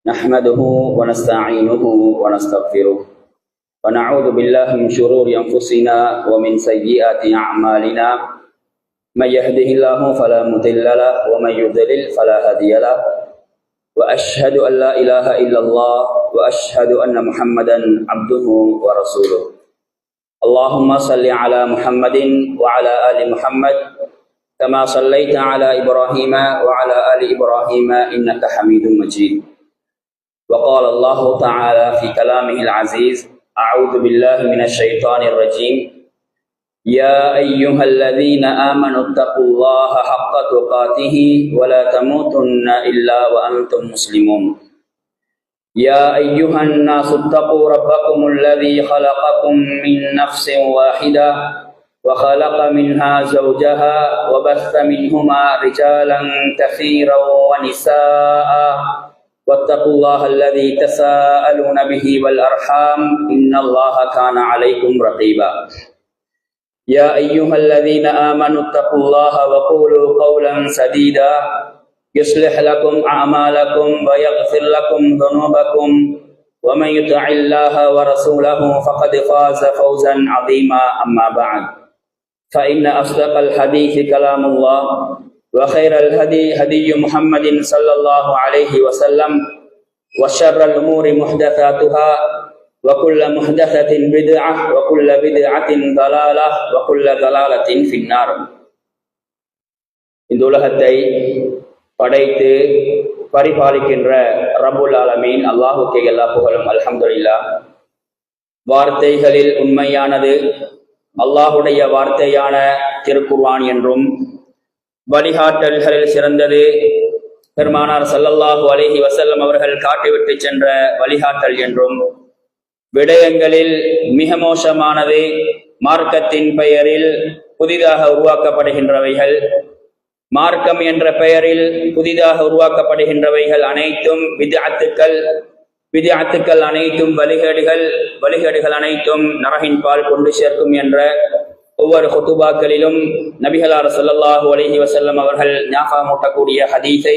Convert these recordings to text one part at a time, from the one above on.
نحمده ونستعينه ونستغفره ونعوذ بالله من شرور أنفسنا ومن سيئات أعمالنا من يهده الله فلا مضل له ومن يضلل فلا هادي له وأشهد أن لا إله إلا الله وأشهد أن محمدا عبده ورسوله اللهم صل على محمد وعلى آل محمد كما صليت على إبراهيم وعلى آل إبراهيم إنك حميد مجيد وقال الله تعالى في كلامه العزيز أعوذ بالله من الشيطان الرجيم يا أيها الذين آمنوا اتقوا الله حق تقاته ولا تموتن إلا وأنتم مسلمون يا أيها الناس اتقوا ربكم الذي خلقكم من نفس واحدة وخلق منها زوجها وبث منهما رجالا كثيرا ونساء واتقوا الله الذي تساءلون به والأرحام إن الله كان عليكم رقيبا يا أيها الذين آمنوا اتقوا الله وقولوا قولا سديدا يصلح لكم أعمالكم ويغفر لكم ذنوبكم ومن يطع الله ورسوله فقد فاز فوزا عظيما أما بعد فإن أصدق الحديث كلام الله وخير الهدي هدي محمد صلى الله عليه وسلم وشر الأمور محدثاتها وكل محدثة بدعة وكل بدعة ضلالة وكل ضلالة في النار. இந்த உலகத்தை படைத்து பரிபாலிக்கின்ற ரப்புல் ஆலமீன் அல்லாஹுக்கே எல்லா புகழும் அல்ஹம்துலில்லாஹ். வார்த்தைகளில் உண்மையானது அல்லாஹுடைய வார்த்தையான திருக்குர்ஆன் என்றும், வழிகாட்டல்களில் சிறந்தது பெருமானார் ஸல்லல்லாஹு அலைஹி வஸல்லம் அவர்கள் காட்டிவிட்டு சென்ற வழிகாட்டல் என்றும், விடயங்களில் மிக மோசமானது மார்க்கத்தின் பெயரில் புதிதாக உருவாக்கப்படுகின்றவைகள், மார்க்கம் என்ற பெயரில் புதிதாக உருவாக்கப்படுகின்றவைகள் அனைத்தும் வித்அத்துக்கள் அனைத்தும் வழிகேடுகள் அனைத்தும் நரகின் பால் கொண்டு சேர்க்கும் என்ற ஒவ்வொரு ஹுதுபாக்களிலும் நபிகளார் ஸல்லல்லாஹு அலைஹி வஸல்லம் அவர்கள் ஞாபகமூட்டக்கூடிய ஹதீஸை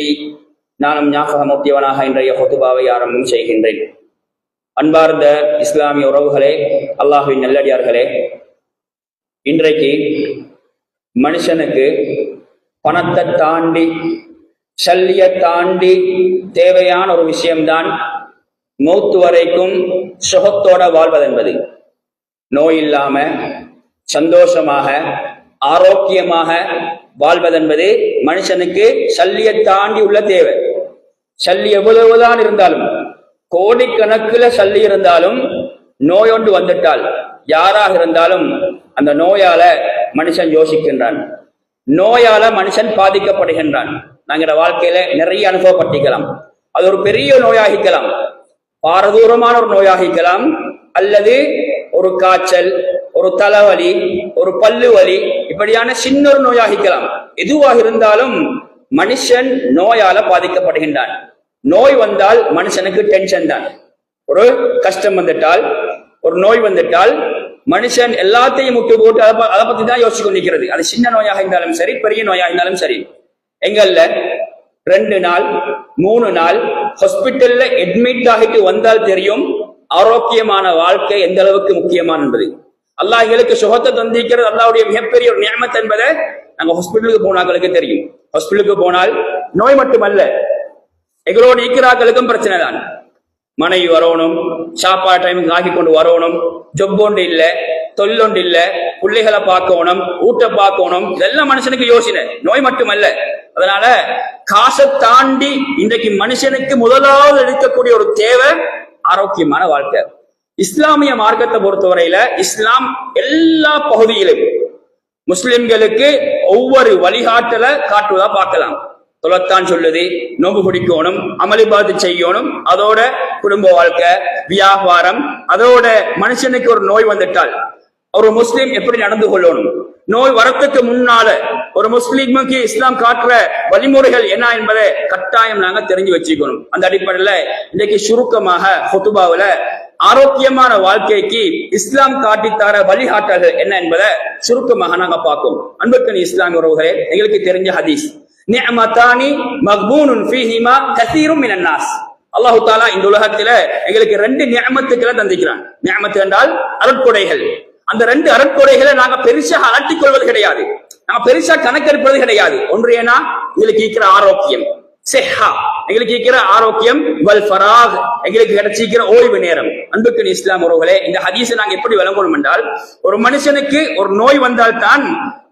நானும் ஞாபகமூட்டியவனாக இன்றைய ஹுதுபாவை ஆரம்பம் செய்கின்றேன். அன்பார்ந்த இஸ்லாமிய உறவுகளே, அல்லாஹ்வின் நல்லடியார்களே, இன்றைக்கு மனுஷனுக்கு பணத்தை தாண்டி சல்லிய தாண்டி தேவையான ஒரு விஷயம்தான் மௌத்து வரைக்கும் சுகத்தோட வாழ்வதென்பது. நோய் இல்லாம சந்தோஷமாக ஆரோக்கியமாக வாழ்வதென்பது மனுஷனுக்கு சல்லிய தாண்டி உள்ள தேவை. சல்லி எவ்வளவுதான் இருந்தாலும், கோடிக்கணக்கில் சல்லி இருந்தாலும், நோயொன்று வந்துட்டால் யாராக இருந்தாலும் அந்த நோயால மனுஷன் யோசிக்கின்றான், நோயால மனுஷன் பாதிக்கப்படுகின்றான். நாங்கள் வாழ்க்கையில நிறைய அனுபவப்பட்டிக்கலாம். அது ஒரு பெரிய நோயாகிக்கலாம், பாரதூரமான ஒரு நோயாகிக்கலாம், அல்லது ஒரு காய்ச்சல், ஒரு தலைவலி, ஒரு பல்லு வலி, இப்படியான சின்ன ஒரு நோயாகிக்கலாம். எதுவாக இருந்தாலும் மனுஷன் நோயால பாதிக்கப்படுகின்றான். நோய் வந்தால் மனுஷனுக்கு டென்ஷன் தான். ஒரு கஷ்டம் வந்துட்டால், ஒரு நோய் வந்துட்டால் மனுஷன் எல்லாத்தையும் முட்டு போட்டு அதை பத்தி தான் யோசிச்சு கொண்டிருக்கிறது. அது சின்ன நோயாக இருந்தாலும் சரி, பெரிய நோயாக இருந்தாலும் சரி. எங்கள்ல 2 நாள் 3 நாள் ஹாஸ்பிட்டல்ல அட்மிட் ஆகிட்டு வந்தால் தெரியும் ஆரோக்கியமான வாழ்க்கை எந்த அளவுக்கு முக்கியமான என்பது. அல்லாஹ் எங்களுக்கு சுகத்தை தந்திருக்கிறது அல்லாஹ்வுடைய மிகப்பெரிய ஒரு நியமத் என்பதை நாங்க ஹாஸ்பிட்டலுக்கு போனாக்களுக்கு தெரியும். ஹாஸ்பிட்டலுக்கு போனால் நோய் மட்டுமல்ல, எங்களோட ஈக்கிறாக்களுக்கும் பிரச்சனை தான். மனைவி வரணும், சாப்பாடு டைமுக்கு ஆக்கி கொண்டு வரணும், ஜொப் ஒன்று இல்லை, தொழிலொன்று இல்லை, பிள்ளைகளை பார்க்கணும், ஊட்ட பார்க்கணும், இதெல்லாம் மனுஷனுக்கு யோசனை. நோய் மட்டுமல்ல. அதனால காசை தாண்டி இன்றைக்கு மனுஷனுக்கு முதலாவது எடுக்கக்கூடிய ஒரு தேவை ஆரோக்கியமான வாழ்க்கை. இஸ்லாமிய மார்க்கத்தை பொறுத்தவரையில இஸ்லாம் எல்லா பகுதியிலும் முஸ்லிம்களுக்கு ஒவ்வொரு வழிகாட்டலை காட்டுவதா பார்க்கலாம். தொலைத்தான் சொல்லுது, நோம்பு பிடிக்கணும், அமளிபாத்து செய்யணும், அதோட குடும்ப வாழ்க்கை, வியாபாரம், அதோட மனுஷனுக்கு ஒரு நோய் வந்துட்டால் ஒரு முஸ்லீம் எப்படி நடந்து கொள்ளணும், நோய் வரத்துக்கு முன்னால ஒரு முஸ்லீமுக்கு இஸ்லாம் காட்டுற வழிமுறைகள் என்ன என்பதை கட்டாயம் நாங்க தெரிஞ்சு வச்சுக்கணும். அந்த அடிப்படையில இன்னைக்கு சுருக்கமாக ஹுதுபாவுல ஆரோக்கியமான வாழ்க்கைக்கு இஸ்லாம் காட்டித்தர வழிகாட்டல்கள் என்ன என்பதை சுருக்கமாக நாங்க பார்ப்போம். அன்புக்கணி இஸ்லாமிய உறவுகளே, எங்களுக்கு தெரிஞ்ச ஹதீஸ், நிஅமதானி மக்பூனுன் ஃபீஹிமா கஸீரும் மினன் நாஸ். அல்லாஹு தாலா இந்த உலகத்துல எங்களுக்கு 2 நிஅமத்துக்களை தந்திக்கிறான். நிஅமத்து என்றால் அருட்கொடைகள். அந்த 2 அருட்கொடைகளை நாங்க பெருசா அலட்டிக் கொள்வது கிடையாது, நாங்க பெருசா கணக்கெடுப்பது கிடையாது. ஒன்று ஏன்னா எங்களுக்கு இருக்கிற ஆரோக்கியம், செஹா எங்களுக்கு இருக்கிற ஆரோக்கியம், வல் ஃபராக் எங்களுக்கு கிடைச்சிக்கிற ஓய்வு நேரம். அன்புக்கு இஸ்லாம் உறவுகளே, இந்த ஹதீஸை நாங்க எப்படி விளங்கணும் என்றால், ஒரு மனுஷனுக்கு ஒரு நோய் வந்தால்தான்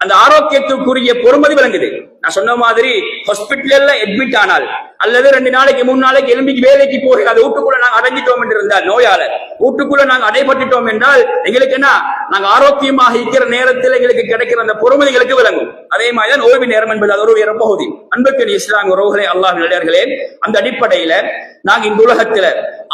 அந்த ஆரோக்கியத்துக்குரிய பொறுமதி விளங்குது. நான் சொன்ன மாதிரி ஹாஸ்பிட்டல்ல அட்மிட் ஆனால் அல்லது 2 நாளைக்கு 3 நாளைக்கு எலும்பிக்கு வேலைக்கு போய் அது வீட்டுக்குள்ள நாங்க அடைஞ்சிட்டோம் என்று இருந்தால், நோயாளர் வீட்டுக்குள்ள நாங்க அடைபட்டுட்டோம் என்றால் எங்களுக்கு என்ன, நாங்க ஆரோக்கியமாக இருக்கிற நேரத்தில் எங்களுக்கு கிடைக்கிற அந்த பொறுமதிகளுக்கு விளங்கும். அதே மாதிரிதான் ஓய்வு நேரம் என்பது அது ஒரு வேற பகுதி. அன்புக்கு இஸ்லாம் உறவுகளே, அல்லாஹ் நல்லடியார்களே, அந்த அடிப்படையில நாங்க இந்த உலகத்துல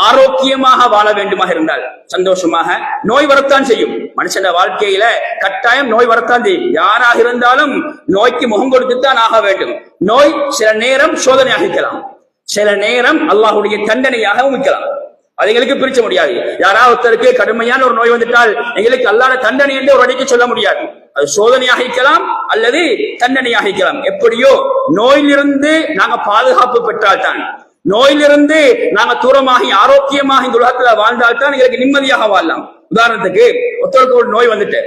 ஆரோக்கியமாக வாழ வேண்டுமாக இருந்தால், சந்தோஷமாக, நோய் வரத்தான் செய்யும். மனுஷன வாழ்க்கையில கட்டாயம் நோய் வரத்தான் செய்யும். யாராக இருந்தாலும் நோய்க்கு முகம் கொடுத்துத்தான் ஆக வேண்டும். நோய் சில நேரம் சோதனையாக இருக்கலாம், சில நேரம் அல்லாஹ்வுடைய தண்டனையாகவும் இருக்கலாம். அது எங்களுக்கு பிரிச்ச முடியாது. யாராவது ஒருத்தருக்கு கடுமையான ஒரு நோய் வந்துட்டால் எங்களுக்கு அல்லாஹ்வுடைய தண்டனை என்று ஒரு அடிக்கு சொல்ல முடியாது. அது சோதனையாக இருக்கலாம் அல்லது தண்டனையாக இருக்கலாம். எப்படியோ நோயிலிருந்து நாங்க பாதுகாப்பு பெற்றால்தான், நோயிலிருந்து நாங்க தூரமாகி ஆரோக்கியமாக இந்த உலகத்துல வாழ்ந்தால்தான் எங்களுக்கு நிம்மதியாக வாழலாம். உதாரணத்துக்கு ஒருத்தருக்கு ஒரு நோய் வந்துட்டு,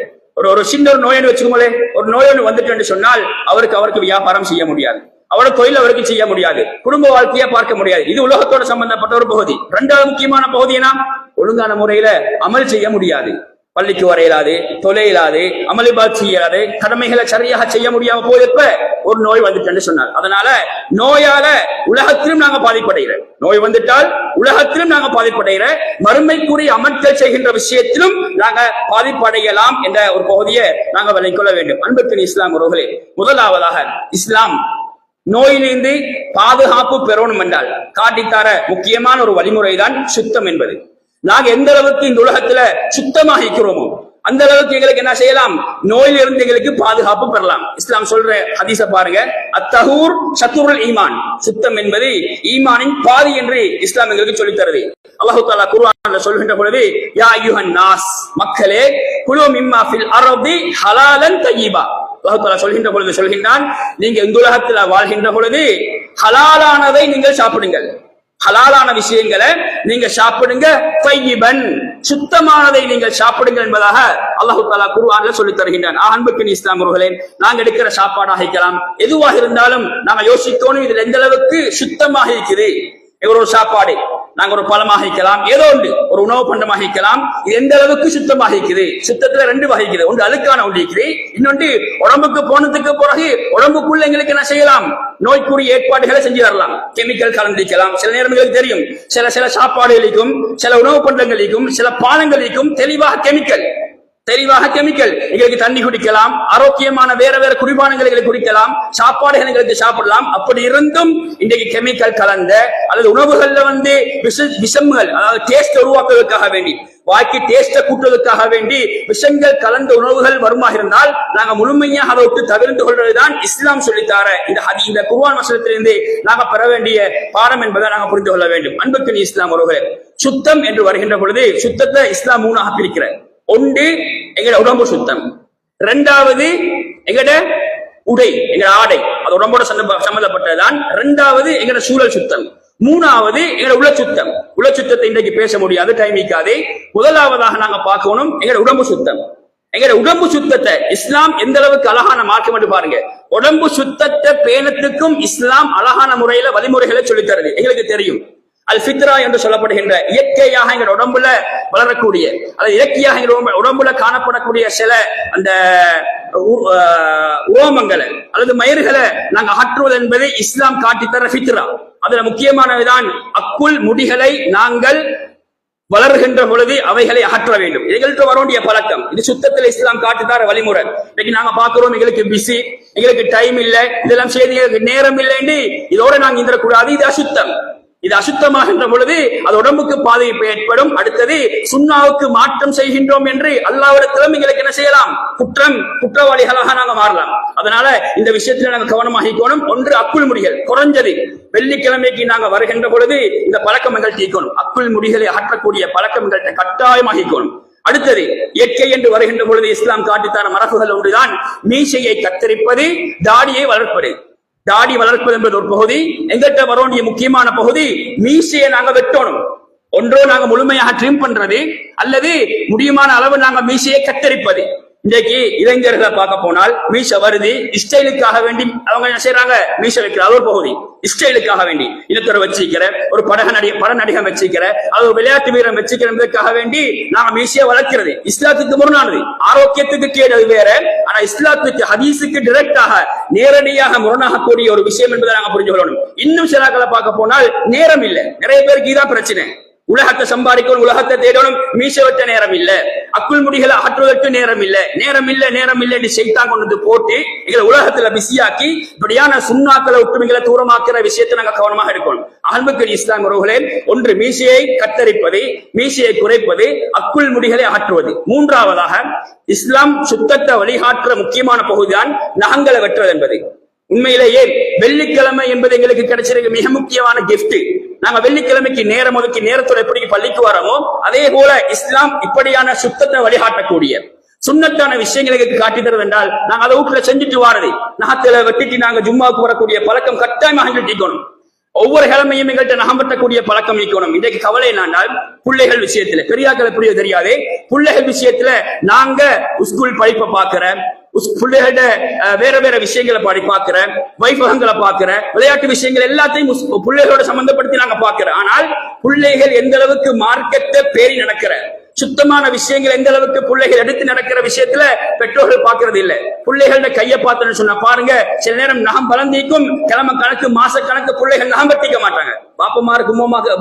ஒரு சின்ன ஒரு நோய் வச்சுக்கோங்களேன், ஒரு நோய் வந்துட்டு சொன்னால் அவருக்கு வியாபாரம் செய்ய முடியாது, அவரோட தொழில் அவருக்கு செய்ய முடியாது, குடும்ப வாழ்க்கையை பார்க்க முடியாது. இது உலகத்தோட சம்பந்தப்பட்ட ஒரு பகுதி. 2வது முக்கியமான பகுதி என்ன, ஒழுங்கான முறையில அமல் செய்ய முடியாது, பள்ளிக்கு வரையலாது, தொலையிலாது, அமளிபாத் செய்யலாது, கடமைகளை சரியாக செய்ய முடியாம போயிருப்ப ஒரு நோய் வந்துட்டு சொன்னார். அதனால நோயால உலகத்திலும் நாங்க பாதிப்படைகிற, நோய் வந்துட்டால் உலகத்திலும் நாங்க பாதிப்படைகிற, மறுமைக்குரிய அமல்கள் செய்கின்ற விஷயத்திலும் நாங்க பாதிப்படையலாம் என்ற ஒரு பகுதியை நாங்க விளங்கிக் கொள்ள வேண்டும். அன்புக்கு இஸ்லாம் உறவுகளே, முதலாவதாக இஸ்லாம் நோயிலிருந்து பாதுகாப்பு பெறணும் என்றால் காட்டித்தார முக்கியமான ஒரு வழிமுறை தான் சுத்தம் என்பது. நாங்க எந்த அளவுக்கு இந்த உலகத்துல சுத்தமாக இருக்கிறோமோ அந்த அளவுக்கு எங்களுக்கு என்ன செய்யலாம், நோயிலிருந்து எங்களுக்கு பாதுகாப்பு பெறலாம். இஸ்லாம் சொல்ற ஹதீஸ பாருங்க, அத்தஹூர் ஷத்ருல் ஈமான், சுத்தம் என்பது ஈமானின் பாதி என்று இஸ்லாம் எங்களுக்கு சொல்லித் தருது. அல்லாஹ் தஆலா குர்ஆன்ல சொல்கின்ற பொழுது, யா அய்யுஹன் நாஸ், மக்களே, குலு மிம்மா ஃபில் அர்தி ஹலாலன் தய்யிபா, அல்லாஹ் தஆலா சொல்கின்ற பொழுது சொல்கின்றான், நீங்க இந்த உலகத்துல வாழ்கின்ற பொழுது ஹலாலானதை நீங்கள் சாப்பிடுங்கள், ஹலாலான விஷயங்களை நீங்க சாப்பிடுங்க, தய்யிபன் சுத்தமானதை நீங்கள் சாப்பிடுங்கள் என்பதாக அல்லாஹ் தஆலா குர்ஆன்ல சொல்லித் தருகின்றான். அன்புக்கு இஸ்லாம் உறவுகளே, நாங்க எடுக்கிற சாப்பாடாக இருக்கலாம், எதுவாக இருந்தாலும் நாங்க யோசிக்கணும், இதுல எந்த அளவுக்கு சுத்தமாக இருக்குது. ஒரு சாப்பாடு நாங்க ஒரு பழமாக இருக்கலாம், ஏதோ ஒன்று ஒரு உணவு பண்டமாக இருக்கலாம், இது எந்த அளவுக்கு சுத்தமாக இருக்குது. சுத்தத்துல 2 வகை இருக்குது, ஒன்று அழுக்கான ஒன்று இருக்குது, இன்னொன்று உடம்புக்கு போனதுக்கு பிறகு உடம்புக்குள்ள எங்களுக்கு என்ன செய்யலாம், நோய்க்குரிய ஏற்பாடுகளை செஞ்சு தரலாம். கெமிக்கல் கலந்திருக்கலாம், சில நேரம் எங்களுக்கு தெரியும், சில சாப்பாடுகளுக்கும் சில உணவு பண்டங்களுக்கும் சில பானங்களுக்கும் தெளிவாக கெமிக்கல் எங்களுக்கு தண்ணி குடிக்கலாம், ஆரோக்கியமான வேற குடிபானங்களை குடிக்கலாம், சாப்பாடுகள் எங்களுக்கு சாப்பிடலாம். அப்படி இருந்தும் இன்றைக்கு கெமிக்கல் கலந்த அல்லது உணவுகள்ல விஷங்கள், அதாவது டேஸ்ட் உருவாக்குவதற்காக வேண்டி, வாய்க்கு டேஸ்ட கூட்டுவதற்காக வேண்டி விஷங்கள் கலந்த உணவுகள் வருமாக இருந்தால் நாங்க முழுமையாக அதை விட்டு தவிர்த்து கொள்வதுதான் இஸ்லாம் சொல்லித்தார இந்த குர்ஆன் வசனத்திலிருந்து நாங்க பெற வேண்டிய பாடம் என்பதை நாங்க புரிந்து கொள்ள வேண்டும். அன்புக்கு இஸ்லாம் உறவுகளே, சுத்தம் என்று வருகின்ற பொழுது சுத்தத்தை இஸ்லாம் 3ஆக பிரிக்கிற. ஒன்று எங்கட உடம்பு சுத்தம், 2வது எங்கட உடை, எங்கட ஆடை, அது உடம்போட சம்பந்தப்பட்டதுதான். 2வது எங்கட சூழல் சுத்தம், 3வது எங்கட உள்ள சுத்தம். உள்ள சுத்தத்தை இன்றைக்கு பேச முடியாது, டைம் இருக்காது. முதலாவதாக நாங்க பார்க்கணும் எங்கட உடம்பு சுத்தம். எங்கட உடம்பு சுத்தத்தை இஸ்லாம் எந்த அளவுக்கு அழகான மார்க்கம் என்று பாருங்க. உடம்பு சுத்தத்தை பேணத்துக்கும் இஸ்லாம் அழகான முறையில வழிமுறைகளை சொல்லித் தருது. எங்களுக்கு தெரியும், அல் ஃபித்ரா என்று சொல்லப்படுகின்ற இயற்கையாக எங்கள் உடம்புல வளரக்கூடிய அல்லது இயற்கையாக எங்கள் உடம்புல காணப்படக்கூடிய சில அந்த உரோமங்களை அல்லது மயிர்களை நாங்கள் அகற்றுவது என்பதை இஸ்லாம் காட்டித்தர ஃபித்ரா. அதுல முக்கியமானதுதான் அக்குள் முடிகளை நாங்கள் வளர்கின்ற பொழுது அவைகளை அகற்ற வேண்டும். எங்கள்கிட்ட வரவேண்டிய பழக்கம் இது சுத்தத்தில் இஸ்லாம் காட்டித்தார வழிமுறை. இன்னைக்கு நாங்க பாக்குறோம், எங்களுக்கு பிஸி, எங்களுக்கு டைம் இல்லை, இதெல்லாம் செய்தி நேரம் இல்லைன்னு இதோட நாங்க இருந்துடக்கூடாது. இது அசுத்தம். இது அசுத்தமாகின்ற பொழுது அது உடம்புக்கு பாதிப்பு ஏற்படும். அடுத்தது சுன்னாவுக்கு மாற்றம் செய்கின்றோம் என்று அல்லாஹ்விடத்திலும் எங்களுக்கு என்ன செய்யலாம், குற்றவாளிகளாக நாங்க மாறலாம். அதனால இந்த விஷயத்துல நாங்க கவனமாக இருக்கணும். ஒன்று அக்குள் முடிகள், குறைஞ்சது வெள்ளிக்கிழமைக்கு நாங்க வருகின்ற பொழுது இந்த பழக்கம் எங்கள்கிட்ட இருக்கணும். அக்குள் முடிகளை அகற்றக்கூடிய பழக்கம் எங்கள்கிட்ட கட்டாயமாக இருக்கணும். அடுத்தது இயற்கை என்று வருகின்ற பொழுது இஸ்லாம் காட்டித்தான மரபுகள் ஒன்றுதான் மீசையை கத்தரிப்பது, தாடியை வளர்ப்பது. தாடி வளர்ப்பது என்பது ஒரு பகுதி. எங்கிட்ட வர வேண்டிய முக்கியமான பகுதி மீசையை நாங்க வெட்டணும். ஒன்றோ நாங்க முழுமையாக ட்ரிம் பண்றது, அல்லது முடியுமான அளவு நாங்க மீசையை கத்தரிப்பது. இன்றைக்கு இளைஞர்களை பார்க்க போனால் மீசை வருது, ஸ்டைலுக்காக வேண்டி அவங்க என்ன செய்யறாங்க, மீசை வைக்கிற ஒரு பகுதி ஸ்டைலுக்காக வேண்டி. இனத்தோட வச்சிருக்கிற ஒரு பட நடிகன் வச்சிருக்கிற, அது ஒரு விளையாட்டு வீரன் வச்சிருக்கிறதுக்காக வேண்டி நாங்க மீசையை வளர்க்கிறது இஸ்லாத்துக்கு முரணானது, ஆரோக்கியத்துக்கு கேடு அது வேற. ஆனா இஸ்லாத்துக்கு ஹதீஸுக்கு டைரக்டாக நேரடியாக முரணாகக்கூடிய ஒரு விஷயம் என்பதை நாங்க புரிஞ்சு கொள்ளணும். இன்னும் சிலாக்களை பார்க்க போனால் நேரம் இல்லை. நிறைய பேருக்கு இதான் பிரச்சனை. உலகத்தை சம்பாதிக்கணும், உலகத்தை தேடணும், மீசை வெட்ட நேரம் இல்ல, அக்குள் முடிகளை அகற்றுவதற்கு நேரம் இல்ல, நேரம் இல்ல என்று செய்தான் கொண்டு போட்டு எங்களை உலகத்துல பிஸியாக்கி இப்படியான சுண்ணாக்களை ஒற்றுமைகளை தூரமாக்குற விஷயத்தை நாங்க கவனமாக இருக்கணும். அன்புக்குரிய இஸ்லாம் உறவுகளே, ஒன்று மீசையை கத்தரிப்பது, மீசையை குறைப்பது, அக்குள் முடிகளை அகற்றுவது. மூன்றாவதாக இஸ்லாம் சுத்தத்தை வழிகாட்டுற முக்கியமான பகுதிதான் நகங்களை வெட்டுவது என்பது. உண்மையிலேயே வெள்ளிக்கிழமை என்பது எங்களுக்கு கிடைச்சிருக்க மிக முக்கியமான கிஃப்ட். நாங்க வெள்ளிக்கிழமைக்கு நேரம் ஒதுக்கி நேரத்தோட எப்படி பள்ளிக்கு வரோமோ அதே போல இஸ்லாம் இப்படியான சுத்தத்தை வழிகாட்டக்கூடிய சுண்ணத்தான விஷயங்களுக்கு காட்டி தருவது என்றால் நாங்க அதை வீட்டுல செஞ்சுட்டு வாரது. நகத்துல வெட்டிட்டு நாங்க ஜும்மாவுக்கு வரக்கூடிய பழக்கம் கட்டாயமாக நீக்கணும். ஒவ்வொரு கிழமையும் எங்கள்கிட்ட நகம் வெட்டக்கூடிய பழக்கம் நீக்கணும். இன்றைக்கு கவலை என்னன்னால் பிள்ளைகள் விஷயத்துல பெரியாக்களை புரிய தெரியாது. பிள்ளைகள் விஷயத்துல நாங்க ஸ்கூல் படிப்பை பாக்குறேன், பிள்ளைகள வேற வேற விஷயங்களை பார்க்கிற, வைபவங்களை பார்க்கிற, விளையாட்டு விஷயங்கள் எல்லாத்தையும் பிள்ளைகளோட சம்பந்தப்படுத்தி நாங்க பார்க்கிறோம். ஆனால் பிள்ளைகள் எந்த அளவுக்கு மார்க்கத்தை பேரி நடக்கிற சுத்தமான விஷயங்கள் எந்த அளவுக்கு பிள்ளைகள் எடுத்து நடக்கிற விஷயத்துல பெற்றோர்கள் பார்க்கறது இல்ல. பிள்ளைகளோட கையை பார்த்தோன்னு சொன்னா பாருங்க, சில நேரம் நகம் பலந்திக்கும் கிழமை கணக்கு மாச கணக்கு பிள்ளைகள் நகம் வெட்டிக்க மாட்டாங்க. பாப்பமாருக்கு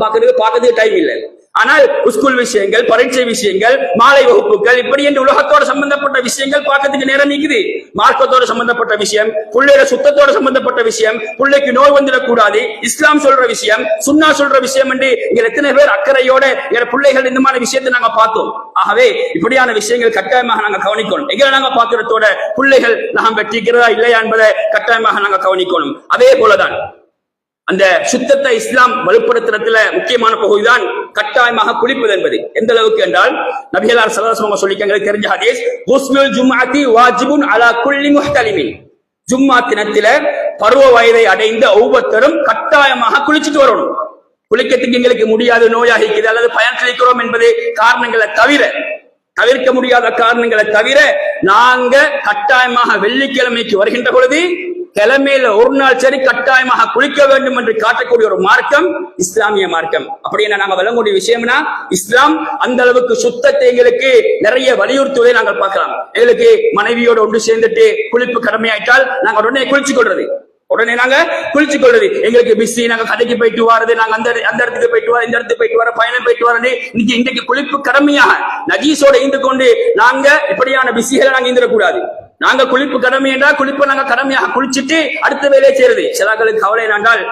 பார்க்கறதுக்கு டைம் இல்லை. ஆனால் ஸ்கூல் விஷயங்கள், பரீட்சை விஷயங்கள், மாலை வகுப்புகள், இப்படி என்று உலகத்தோட சம்பந்தப்பட்ட விஷயங்கள் பார்க்கறதுக்கு நேரம் நீக்குது. மார்க்கத்தோட சம்பந்தப்பட்ட விஷயம், பிள்ளையோட சுத்தத்தோட சம்பந்தப்பட்ட விஷயம், பிள்ளைக்கு நோய் வந்துடக்கூடாது, இஸ்லாம் சொல்ற விஷயம், சுன்னா சொல்ற விஷயம் என்று இங்க எத்தனை பேர் அக்கறையோட பிள்ளைகள் இந்த மாதிரி விஷயத்தை நாங்க பார்த்தோம். ஆகவே இப்படியான விஷயங்கள் கட்டாயமாக நாங்க கவனிக்கணும். எங்களை நாங்க பார்க்கிறதோட பிள்ளைகள் நாம் வெற்றிக்கிறதா இல்லையா என்பதை கட்டாயமாக நாங்க கவனிக்கணும். அதே போலதான் அந்த சுத்தத்தை இஸ்லாம் வலுப்படுத்துறதுல முக்கியமான பகுதிதான் கட்டாயமாக குளிப்பது என்பது. எந்த அளவுக்கு என்றால் நபிகளார் ஸல்லல்லாஹு அலைஹி வஸல்லம் சொல்லிருக்காங்க, தெரிஞ்ச ஹதீஸ், குஸ்லுல் ஜும்ஆத்தி வாஜிபுன் அலா குல்லி முஹ்தலிமின். ஜும்மா தினத்தில பருவ வயதை அடைந்த ஒவ்வொருத்தரும் கட்டாயமாக குளிச்சுட்டு வரணும். குளிக்கிறதுக்கு எங்களுக்கு முடியாது, நோயாகிக்குது அல்லது பயன் செய்கிறோம் என்பது காரணங்களை தவிர்க்க முடியாத காரணங்களை தவிர நாங்க கட்டாயமாக வெள்ளிக்கிழமைக்கு வருகின்ற பொழுது கிழமையில ஒரு நாள் சரி கட்டாயமாக குளிக்க வேண்டும் என்று காட்டக்கூடிய ஒரு மார்க்கம் இஸ்லாமிய மார்க்கம். அப்படி என்ன நாங்க விளங்கக்கூடிய விஷயம்னா, இஸ்லாம் அந்த அளவுக்கு சுத்தத்தை எங்களுக்கு நிறைய வலியுறுத்துவதை நாங்கள் பார்க்கலாம். எங்களுக்கு மனைவியோட ஒன்று சேர்ந்துட்டு குளிப்பு கடமையாயிட்டால் நாங்க உடனே குளிச்சு கொள்றது, எங்களுக்கு பிஸி, நாங்க கடைக்கு போயிட்டு வாரது, நாங்க அந்த இடத்துக்கு போயிட்டு வர, இந்த இடத்துக்கு போயிட்டு வர, பயணம் போயிட்டு வரது, இன்றைக்கு குளிப்பு கடமையாக நஜீஸோட இருந்து கொண்டு நாங்க இப்படியான பிஸிகளை நாங்க இருந்துடக்கூடாது. நாங்க குளிப்பு கடமை என்றால் குளிப்பை நாங்க கடமையாக குளிச்சுட்டு அடுத்த வேலையை செய்யறது. சிலர்களுக்கு கவலை என்றால்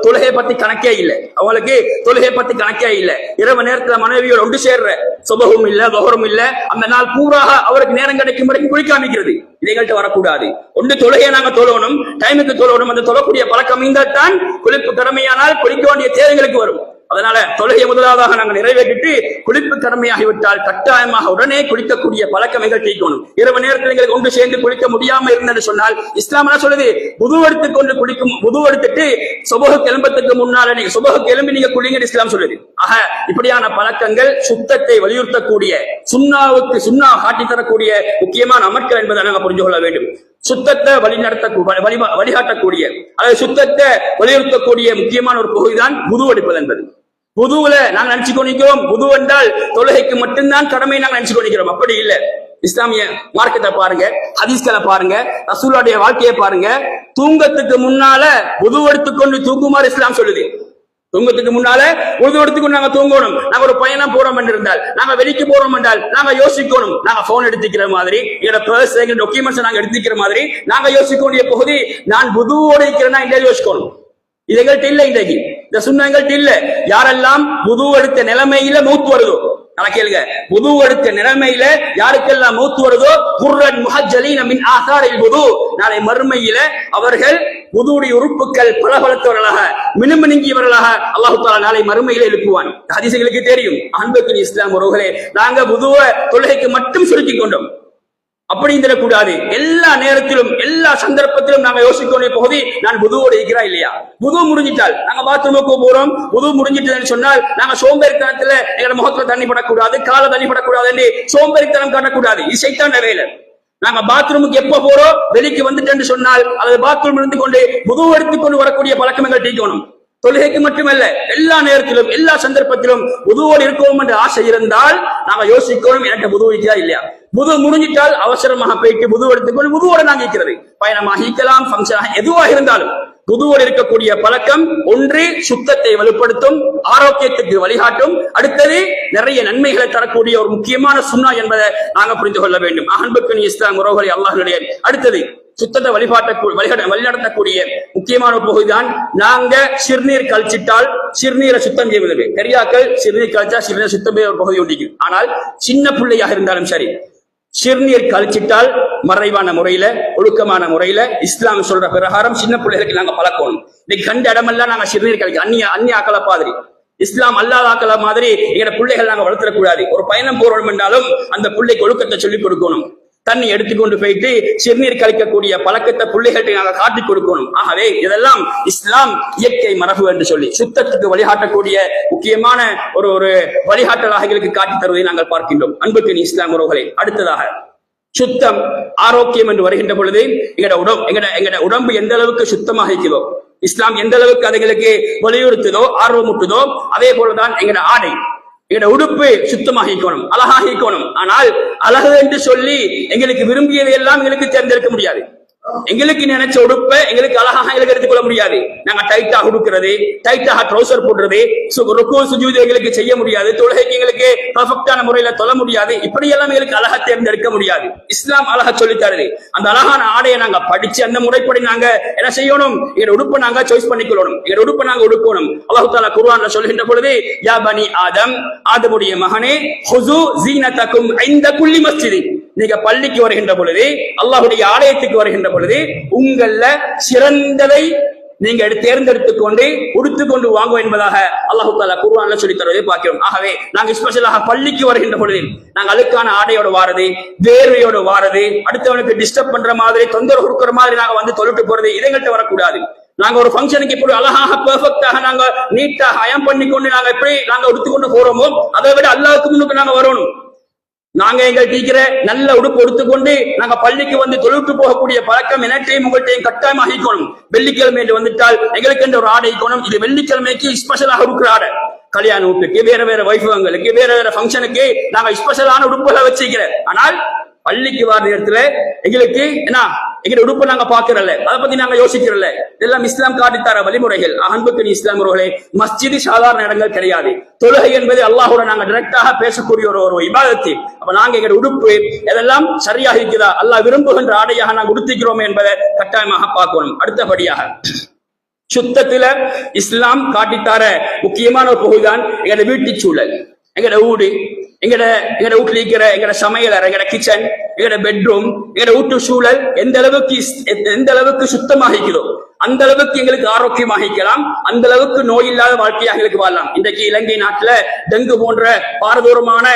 தொழுகை பத்தி கணக்கே இல்லை, அவங்களுக்கு தொழுகை பத்தி கணக்கே இல்லை. இரவு நேரத்துல மனைவியோட ஒன்று சேர்ற சுபகும் இல்ல, தொகரும் இல்ல, அந்த நாள் பூராக அவருக்கு நேரம் கிடைக்கும் வரைக்கும் குளிக்காமிக்கிறது. இதைகள்ட்ட வரக்கூடாது. ஒன்று தொழுகையை நாங்க தொழணும், டைமுக்கு தொழணும். அந்த தொழக்கூடிய பழக்கம் இருந்தால்தான் குளிப்பு கடமையானால் குளிக்க வேண்டிய தேவைகளுக்கு வரும். அதனால தொழுகை முதலாவதாக நாங்கள் நிறைவேற்றிட்டு குளிப்பு கடமையாகிவிட்டால் கட்டாயமாக உடனே குளிக்கக்கூடிய பழக்கம் நிகழ்த்திக்கணும். இரவு நேரத்தில் எங்களுக்கு ஒன்று சேர்ந்து குளிக்க முடியாம இருந்தது சொன்னால் இஸ்லாம் என்ன சொல்லுது, புதுவெடுத்துக் கொண்டு குளிக்கும், புதுவெடுத்துட்டு சுபஹுக்கு எழும்பத்துக்கு முன்னால நீங்க சுபஹுக்கு எழும்பி நீங்க குளிங்க இஸ்லாம் சொல்லுது. ஆக இப்படியான பழக்கங்கள் சுத்தத்தை வலியுறுத்தக்கூடிய, சுன்னா காட்டி தரக்கூடிய முக்கியமான அமர்க்கள் என்பதை நாங்கள் புரிந்து கொள்ள வேண்டும். சுத்தத்தை வழிகாட்டக்கூடிய அல்லது சுத்தத்தை வலியுறுத்தக்கூடிய முக்கியமான ஒரு பகுதிதான் புது எடுப்பது என்பது. புதுவுல நாங்க நினைச்சு கொண்டிருக்கிறோம், புது என்றால் தொழுகைக்கு மட்டும்தான் கடமை நாங்க நினைச்சு கொண்டிருக்கிறோம். அப்படி இல்லை. இஸ்லாமிய மார்க்கத்தை பாருங்க, ஹதீஸ்களை பாருங்க, ரசூலுடைய வாழ்க்கையை பாருங்க. தூங்கத்துக்கு முன்னால புது எடுத்துக்கொண்டு தூங்குமாறு இஸ்லாம் சொல்லுது. தூங்கத்துக்கு முன்னால உது எடுத்துக்கொண்டு நாங்க தூங்கணும். நாங்க ஒரு பயணம் போறோம் என்று இருந்தால், நாங்க வெளிக்கு போறோம் என்றால் நாங்க யோசிக்கணும். நாங்க போன் எடுத்துக்கிற மாதிரி, எங்களோட பர்ஸ், எங்க டாக்குமெண்ட்ஸ் நாங்க எடுத்துக்கிற மாதிரி நாங்க யோசிக்க வேண்டிய பகுதி, நான் புதுவோட இருக்கிறேன்னா இந்த யோசிக்கணும். இது எங்கள்கிட்ட இல்ல, இன்றைக்கு இந்த சுண்ண எங்கள்கிட்ட இல்ல. யாரெல்லாம் புது எடுத்த நிலைமையில மௌத் வருதோ, நான் கேளுங்க, புது எடுத்த நிலைமையில யாருக்கெல்லாம் மௌத் வருதோ, குர்ரன் முஹஜ்ஜலீன மின் ஆசாரில் புது, நாளை மறுமையில அவர்கள் புதுவுடைய உறுப்புகள் பலபலத்தவர்களாக மினுமினுங்கியவர்களாக அல்லாஹ் தஆலா நாளை மறுமையில எழுப்புவான். ஹதீஸ்களுக்கு தெரியும். அன்புக்குரிய இஸ்லாம் உறவுகளே, நாங்க புதுவ தொழுகைக்கு மட்டும் சுருக்கிக் கொண்டோம். அப்படிங்கிறக்கூடாது. எல்லா நேரத்திலும் எல்லா சந்தர்ப்பத்திலும் நாங்க யோசிக்கக்கூடிய பகுதி, நான் புதுவோடு இருக்கிறா இல்லையா. புது முடிஞ்சிட்டால் நாங்க பாத்ரூமுக்கு போறோம், புது முடிஞ்சிட்டதுன்னு சொன்னால் நாங்க சோம்பேறித்தனத்துல எங்களோட முகத்துல தண்ணி படக்கூடாது, கால தண்ணி படக்கூடாது என்று சோம்பேறித்தனம் காட்டக்கூடாது. இது சைத்தான வேலை. நாங்க பாத்ரூமுக்கு எப்ப போறோம், வெளிக்கு வந்துட்டேன்னு சொன்னால் அல்லது பாத்ரூம் இருந்து கொண்டு புது எடுத்துக்கொண்டு வரக்கூடிய பழக்கங்கள் தீக்கணும். தொழுகைக்கு மட்டுமல்ல, எல்லா நேரத்திலும் எல்லா சந்தர்ப்பத்திலும் புதுவோடு இருக்கவும் என்ற ஆசை இருந்தால் நாங்க யோசிக்கணும், எனக்கு புது இருக்கிறா இல்லையா. புது முடிஞ்சிட்டால் அவசரமாக போயிட்டு புது எடுத்துக்கொண்டு புதுவோட நாங்க இருக்கிறது பயணமாக இருக்கலாம், ஃபங்க்ஷனாக எதுவாக இருந்தாலும் புதுவோடு இருக்கக்கூடிய பழக்கம் ஒன்று சுத்தத்தை வலுப்படுத்தும், ஆரோக்கியத்துக்கு வழிகாட்டும். அடுத்தது நிறைய நன்மைகளை தரக்கூடிய ஒரு முக்கியமான சுன்னா என்பதை நாங்க புரிந்து கொள்ள வேண்டும். அன்புக்கு இஸ்லாம் உறவுகளை அல்லாஹ்வுடைய அடுத்தது சுத்தத்தை வழிநடத்தக்கூடிய முக்கியமான பகுதிதான் நாங்க சிறுநீர் கழிச்சிட்டால் சிறுநீரை சுத்தம் செய்வது. பெரியாக்கள் சிறுநீர் கழிச்சா சிறுநீர் சுத்தம் ஒரு பகுதி ஒன்றிக்கு. ஆனால் சின்ன பிள்ளையாக இருந்தாலும் சரி, சிறுநீர் கழிச்சிட்டால் மறைவான முறையில ஒழுக்கமான முறையில இஸ்லாம் சொல்ற பிரகாரம் சின்ன பிள்ளைகளுக்கு நாங்க பழக்கணும். இன்னைக்கு கண்ட இடமெல்லாம் நாங்க சிறுநீர் கழிக்க அந்நிய ஆக்கள மாதிரி, இஸ்லாம் அல்லாத ஆக்கள மாதிரி எங்க பிள்ளைகள் நாங்க வளர்த்துடக்கூடாது. ஒரு பயணம் போறோம் என்றாலும் அந்த பிள்ளைக்கு ஒழுக்கத்தை சொல்லிக் கொடுக்கணும். தண்ணி எடுத்துக்கொண்டு போயிட்டு சிறுநீர் கழிக்கக்கூடிய பழக்கத்தை பிள்ளைகள்கிட்ட நாங்க காட்டிக் கொடுக்கணும். ஆகவே இதெல்லாம் இஸ்லாம் இயற்கை மரபு என்று சொல்லி சுத்தத்துக்கு வழிகாட்டக்கூடிய முக்கியமான ஒரு வழிகாட்டலாக எங்களுக்கு காட்டி தருவதை நாங்கள் பார்க்கின்றோம். அன்புக்கு இஸ்லாம் உறவுகளே, அடுத்ததாக சுத்தம் ஆரோக்கியம் என்று வருகின்ற பொழுது எங்கட உடம்பு எந்த அளவுக்கு சுத்தமாக இருக்கிறதோ, இஸ்லாம் எந்த அளவுக்கு அதுகளுக்கு வலியுறுத்துதோ ஆர்வமுட்டுதோ, அதே போலதான் எங்கட ஆடை எங்கட உடுப்பு சுத்தமாக இருக்கணும், அழகாக இருக்கணும். ஆனால் அழகு என்று சொல்லி எங்களுக்கு விரும்பியதை எல்லாம் எங்களுக்கு தேர்ந்தெடுக்க முடியாது. எங்களுக்கு நினைச்ச உடுப்பை எங்களுக்கு அழகாக எங்களுக்கு எடுத்துக்கொள்ள முடியாது. நாங்க டைட்டாக உடுக்கிறது, டைட்டாக ட்ரௌசர் போடுறது, எங்களுக்கு செய்ய முடியாது. தொழுகைக்கு எங்களுக்கு பெர்ஃபெக்டான முறையில தொழ முடியாது. இப்படி எல்லாம் எங்களுக்கு அழகா தேர்ந்தெடுக்க முடியாது. இஸ்லாம் அழகா சொல்லி தருது. அந்த அழகான ஆடையை நாங்க படிச்சு அந்த முறைப்படி நாங்க என்ன செய்யணும், எங்க உடுப்பை நாங்க சாய்ஸ் பண்ணிக்கொள்ளணும், எங்க உடுப்பை நாங்க உடுக்கணும். அல்லாஹ் தஆலா குர்ஆன்ல சொல்கின்ற பொழுது, யா பனி ஆதம், ஆதமுடைய மகனே, ஹுஸு ஸீனதகும் இன்த குல்லி மஸ்ஜித், நீங்க பள்ளிக்கு வருகின்ற பொழுது, அல்லாஹ்வுடைய ஆலயத்துக்கு வருகின்ற பொழுது உங்கள சிறந்ததை நீங்க தேர்ந்தெடுத்துக் கொண்டு உடுத்துக் கொண்டு வாங்குவோம் என்பதாக அல்லாஹ் தஆலா குர்ஆன்ல சொல்லி தருவதை பார்க்கிறோம். ஆகவே நாங்க ஸ்பெஷலாக பள்ளிக்கு வருகின்ற பொழுது நாங்க அழுக்கான ஆடையோட வாரது, வேர்வையோட வாரது, அடுத்தவனுக்கு டிஸ்டர்ப் பண்ற மாதிரி தொந்தரவு கொடுக்கிற மாதிரி நாங்க வந்து தொழுட்டு போறது, இதங்கள்ட்ட வரக்கூடாது. நாங்க ஒரு ஃபங்க்ஷனுக்கு இப்படி அழகாக பெர்ஃபெக்டாக நாங்க நீட்டாக அயம் பண்ணி கொண்டு நாங்க எப்படி நாங்க உடுத்துக்கொண்டு போறோமோ அதை விட அல்லாஹ்வுக்கு முன்னுக்கு நாங்க வரணும். நாங்க எங்கள் டீச்சரை நல்ல உடுப்பு எடுத்துக்கொண்டு நாங்க பள்ளிக்கு வந்து தொழுட்டு போகக்கூடிய பழக்கம் எனட்டையும் உங்கள்கிட்டையும் கட்டாயமாக இருக்கணும். வெள்ளிக்கிழமை என்று வந்துட்டால் எங்களுக்கு என்ற ஒரு ஆடை இருக்கணும். இது வெள்ளிக்கிழமைக்கு ஸ்பெஷலாக இருக்கிற ஆடை. கல்யாண வீட்டுக்கு வேற வைபவங்களுக்கு வேற ஃபங்க்ஷனுக்கு நாங்க ஸ்பெஷலான உடுப்புகளை வச்சிருக்கிறேன். ஆனால் பள்ளிக்கு வர நேரத்துல எங்களுக்கு என்ன எங்க உடுப்பு நாங்க பாக்குறல, அதை பத்தி நாங்க யோசிக்கிறல. இதெல்லாம் இஸ்லாம் காட்டித்தர வழிமுறைகள். அன்புக்கு இஸ்லாம் உறவுகளே, மஸ்ஜிது சாதாரண இடங்கள் கிடையாது. தொழுகை என்பது அல்லாஹோட நாங்க டைரக்டாக பேசக்கூடிய ஒரு இபாதத்து. அப்ப நாங்க எங்க உடுப்பு இதெல்லாம் சரியாக இருக்குதா, அல்லாஹ் விரும்புகின்ற ஆடையாக நாங்க உடுத்திக்கிறோம் என்பதை கட்டாயமாக பார்க்கணும். அடுத்தபடியாக சுத்தத்துல இஸ்லாம் காட்டித்தார முக்கியமான ஒரு பகுதிதான் எங்க வீட்டு சூழல். எங்கட வீடு, எங்கட வீட்டுல இருக்கிற எங்கட சமையலறை, எங்கட கிச்சன், எங்கட பெட்ரூம், எங்கட வீட்டு சூழல் எந்த அளவுக்கு சுத்தமாக இருக்கிறதோ அந்த அளவுக்கு எங்களுக்கு ஆரோக்கியமாக இருக்கலாம், அந்த அளவுக்கு நோய் இல்லாத வாழ்க்கையாக எங்களுக்கு வாழலாம். இன்றைக்கு இலங்கை நாட்டுல டெங்கு போன்ற பாரதூரமான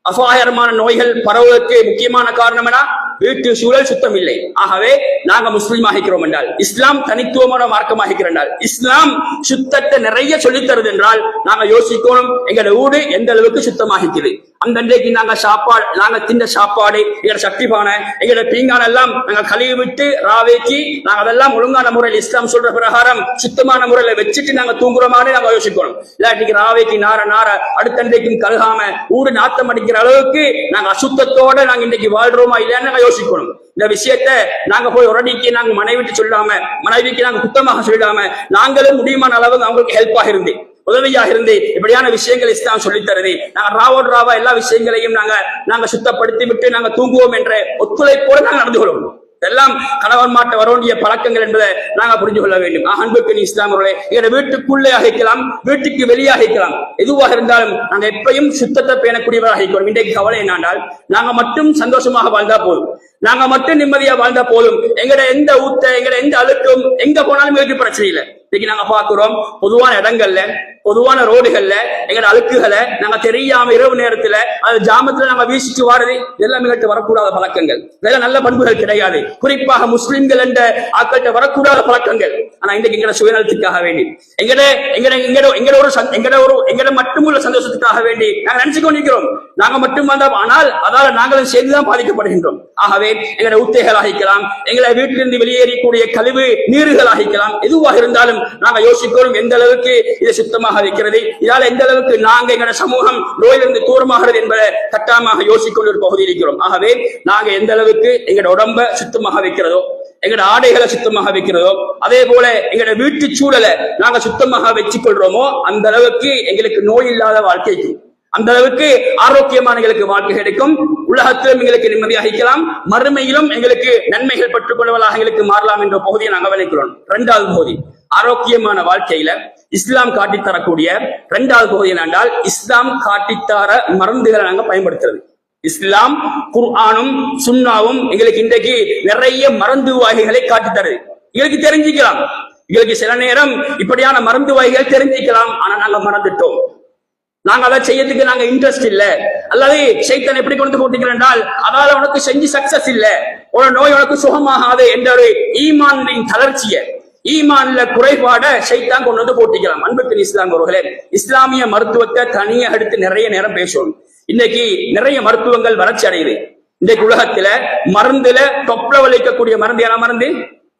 அபாயகரமான நோய்கள் பரவுவதற்கு முக்கியமான காரணம் என வீட்டு சூழல் சுத்தம் இல்லை. ஆகவே நாங்க முஸ்லீமாக இருக்கிறோம் என்றால், இஸ்லாம் தனித்துவமான மார்க்கமாக இருக்கிறால், இஸ்லாம் சுத்தத்தை நிறைய சொல்லித் தருது என்றால் நாங்க யோசிக்கணும் எங்களோட வீடு எந்த அளவுக்கு சுத்தமாக இருக்குது. அந்த அன்றைக்கு நாங்க தின்ற சாப்பாடு, எங்களோட சக்திபான, எங்களோட பீங்கான எல்லாம் நாங்க கழுவி விட்டு ராவேக்கி நாங்க அதெல்லாம் ஒழுங்கான முறையில் இஸ்லாம் சொல்ற பிரகாரம் சுத்தமான முறையில வச்சுட்டு நாங்க தூங்குற மாதிரி நாங்க யோசிக்கணும். இல்லாட்டிக்கு ராவேக்கி நார அடுத்தன்றைக்கும் கழுகாம ஊடு நாத்தம் அடிக்கிற அளவுக்கு நாங்க அசுத்தத்தோட நாங்க இன்னைக்கு வாழ்றோமா இல்லைன்னு யோசிக்கணும். இந்த விஷயத்த நாங்க போய் உடனடிக்கு நாங்க மனைவிக்கு நாங்க குத்தமாக சொல்லாம நாங்களும் முடியுமான அளவு அவங்களுக்கு ஹெல்ப்பாக இருந்து உதவியாக இருந்து இப்படியான விஷயங்கள் இஸ்லாம் சொல்லித் தருது. நாங்க ராவா எல்லா விஷயங்களையும் நாங்க சுத்தப்படுத்தி விட்டு நாங்க தூங்குவோம் என்ற ஒத்துழைப்போடு நாங்க நடந்து கொள்ளணும். இதெல்லாம் கணவன் மாட்ட வரவேண்டிய பழக்கங்கள் என்பதை நாங்க புரிந்து கொள்ள வேண்டும். அன்புக்கு இஸ்லாம் எங்க வீட்டுக்குள்ளே அழைக்கலாம், வீட்டுக்கு வெளியாக இருக்கலாம், எதுவாக இருந்தாலும் நாங்க எப்பயும் சுத்தத்தை பேணக்கூடியவராக இருக்கிறோம். இன்றைக்கு கவலை என்னென்றால் நாங்க மட்டும் சந்தோஷமாக வாழ்ந்தா போதும், நாங்க மட்டும் நிம்மதியா வாழ்ந்தா போதும், எங்கட எந்த எங்கட எந்த அழுக்கும் எங்க போனாலும் எங்களுக்கு பிரச்சனை இல்லை. இன்னைக்கு நாங்க பாக்குறோம் பொதுவான இடங்கள்ல பொதுவான ரோடுகள்ல எங்கட அழுக்குகளை நாங்க தெரியாம இரவு நேரத்துல அது ஜாமத்துல நாங்க வீசிட்டு வாரது இதெல்லாம் எங்கள்கிட்ட வரக்கூடாத பழக்கங்கள். இதெல்லாம் நல்ல பண்புகள் கிடையாது. குறிப்பாக முஸ்லிம்கள் என்ற ஆக்கள்கிட்ட வரக்கூடாத பழக்கங்கள். ஆனா இன்றைக்கு எங்கட சுயநலத்துக்காக வேண்டி எங்கட மட்டுமுள்ள சந்தோஷத்துக்காக வேண்டி நாங்க நினைச்சு கொண்டிருக்கிறோம். நாங்க மட்டும் வந்தோம், ஆனால் அதால நாங்களும் சேர்ந்துதான் பாதிக்கப்படுகின்றோம். ஆகவே எங்கட உத்தைகள் ஆகிக்கலாம், எங்களை வீட்டிலிருந்து வெளியேறக்கூடிய கழிவு நீர்கள் ஆகிக்கலாம், எதுவாக இருந்தாலும் நாங்க யோசிக்கிறோம் எந்த அளவுக்கு இதை சுத்தமாக வைக்கிறது, இதால எந்த அளவுக்கு நாங்க எங்கட சமூகம் நோயிலிருந்து தூரமாகிறது என்பதை கட்டாயமாக யோசிக்கொண்டு ஒரு பகுதி இருக்கிறோம். ஆகவே நாங்க எந்த அளவுக்கு எங்கட உடம்ப சுத்தமாக வைக்கிறதோ, எங்கட ஆடைகளை சுத்தமாக வைக்கிறதோ, அதே போல எங்கட வீட்டு சூழலை நாங்க சுத்தமாக வச்சுக் கொள்றோமோ அந்த அளவுக்கு எங்களுக்கு நோய் இல்லாத வாழ்க்கைக்கு, அந்த அளவுக்கு ஆரோக்கியமான எங்களுக்கு வாழ்க்கை கிடைக்கும். உலகத்திலும் எங்களுக்கு நிம்மதியாக இருக்கலாம், மறுமையிலும் எங்களுக்கு நன்மைகள் பெற்றுக் கொள்வதாக எங்களுக்கு மாறலாம் என்ற பகுதியை நாங்கள் கவனிக்கிறோம். இரண்டாவது பகுதி ஆரோக்கியமான வாழ்க்கையில இஸ்லாம் காட்டித்தரக்கூடிய இரண்டாவது பகுதி என்னென்றால், இஸ்லாம் காட்டித்தர மருந்துகளை நாங்க பயன்படுத்துறது. இஸ்லாம் குர்ஆனும் சுன்னாவும் எங்களுக்கு இன்றைக்கு நிறைய மருந்து வகைகளை காட்டித்தருது. எங்களுக்கு தெரிஞ்சுக்கலாம், எங்களுக்கு சில நேரம் இப்படியான மருந்து வகைகள் தெரிஞ்சுக்கலாம், ஆனா நாங்க மறந்துட்டோம். நாங்க அதை செய்யறதுக்கு நாங்க இன்ட்ரெஸ்ட் இல்ல, அல்லது சைத்தான் எப்படி கொண்டு போட்டுக்கிறேன் என்றால் அதால உனக்கு செஞ்சு சக்சஸ் இல்ல, ஒரு நோய் உனக்கு சுகமாகாது என்ற ஒரு ஈமானின் தளர்ச்சியை, ஈமான்ல குறைபாட சைத்தான் கொண்டு வந்து போட்டிக்கலாம். அன்புக்கு இஸ்லாம் அவர்களே, இஸ்லாமிய மருத்துவத்தை தனியாக எடுத்து நிறைய நேரம் பேசணும். இன்னைக்கு நிறைய மருத்துவங்கள் வளர்ச்சி அடையுது. இன்றைக்கு உலகத்துல மருந்துல தொப்ல வலிக்கக்கூடிய மருந்து யாரா மருந்து?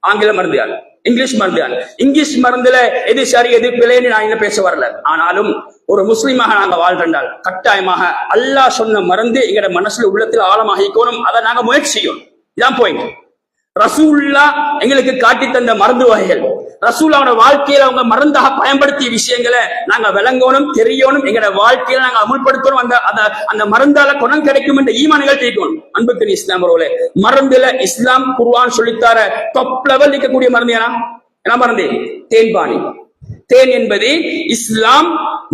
ஆங்கில மருந்து யார்? இங்கிலீஷ் மருந்து யார்? இங்கிலீஷ் மருந்துல எது சரி எது பிழைன்னு நான் இன்னும் பேச வரல. ஆனாலும் ஒரு முஸ்லிமாக நாங்க வாழ்ந்தால் கட்டாயமாக அல்லாஹ் சொன்ன மருந்து எங்கட மனசுல உள்ளத்துல ஆழமாக இருக்கணும். அதை நாங்க முயற்சி செய்யணும். இதான் பாயிண்ட். ரசூல்லா எங்களுக்கு காட்டி தந்த மருந்து வகைகள், ரசூல்லாவோட வாழ்க்கையில அவங்க மருந்தாக பயன்படுத்திய விஷயங்களை நாங்க விளங்கணும், தெரியணும், எங்களோட வாழ்க்கையில நாங்க அமுல்படுத்தணும். அந்த மருந்தால குணம் கிடைக்கும் என்ற ஈமான்கள் தெரிவிக்கணும். அன்புக்கு இஸ்லாம் அவர்களே, மருந்துல இஸ்லாம் குர்ஆன் சொல்லித்தார டாப் லெவல் இருக்கக்கூடிய மருந்து என்ன மருந்து? தேன்பானி. தேன் என்பது இஸ்லாம்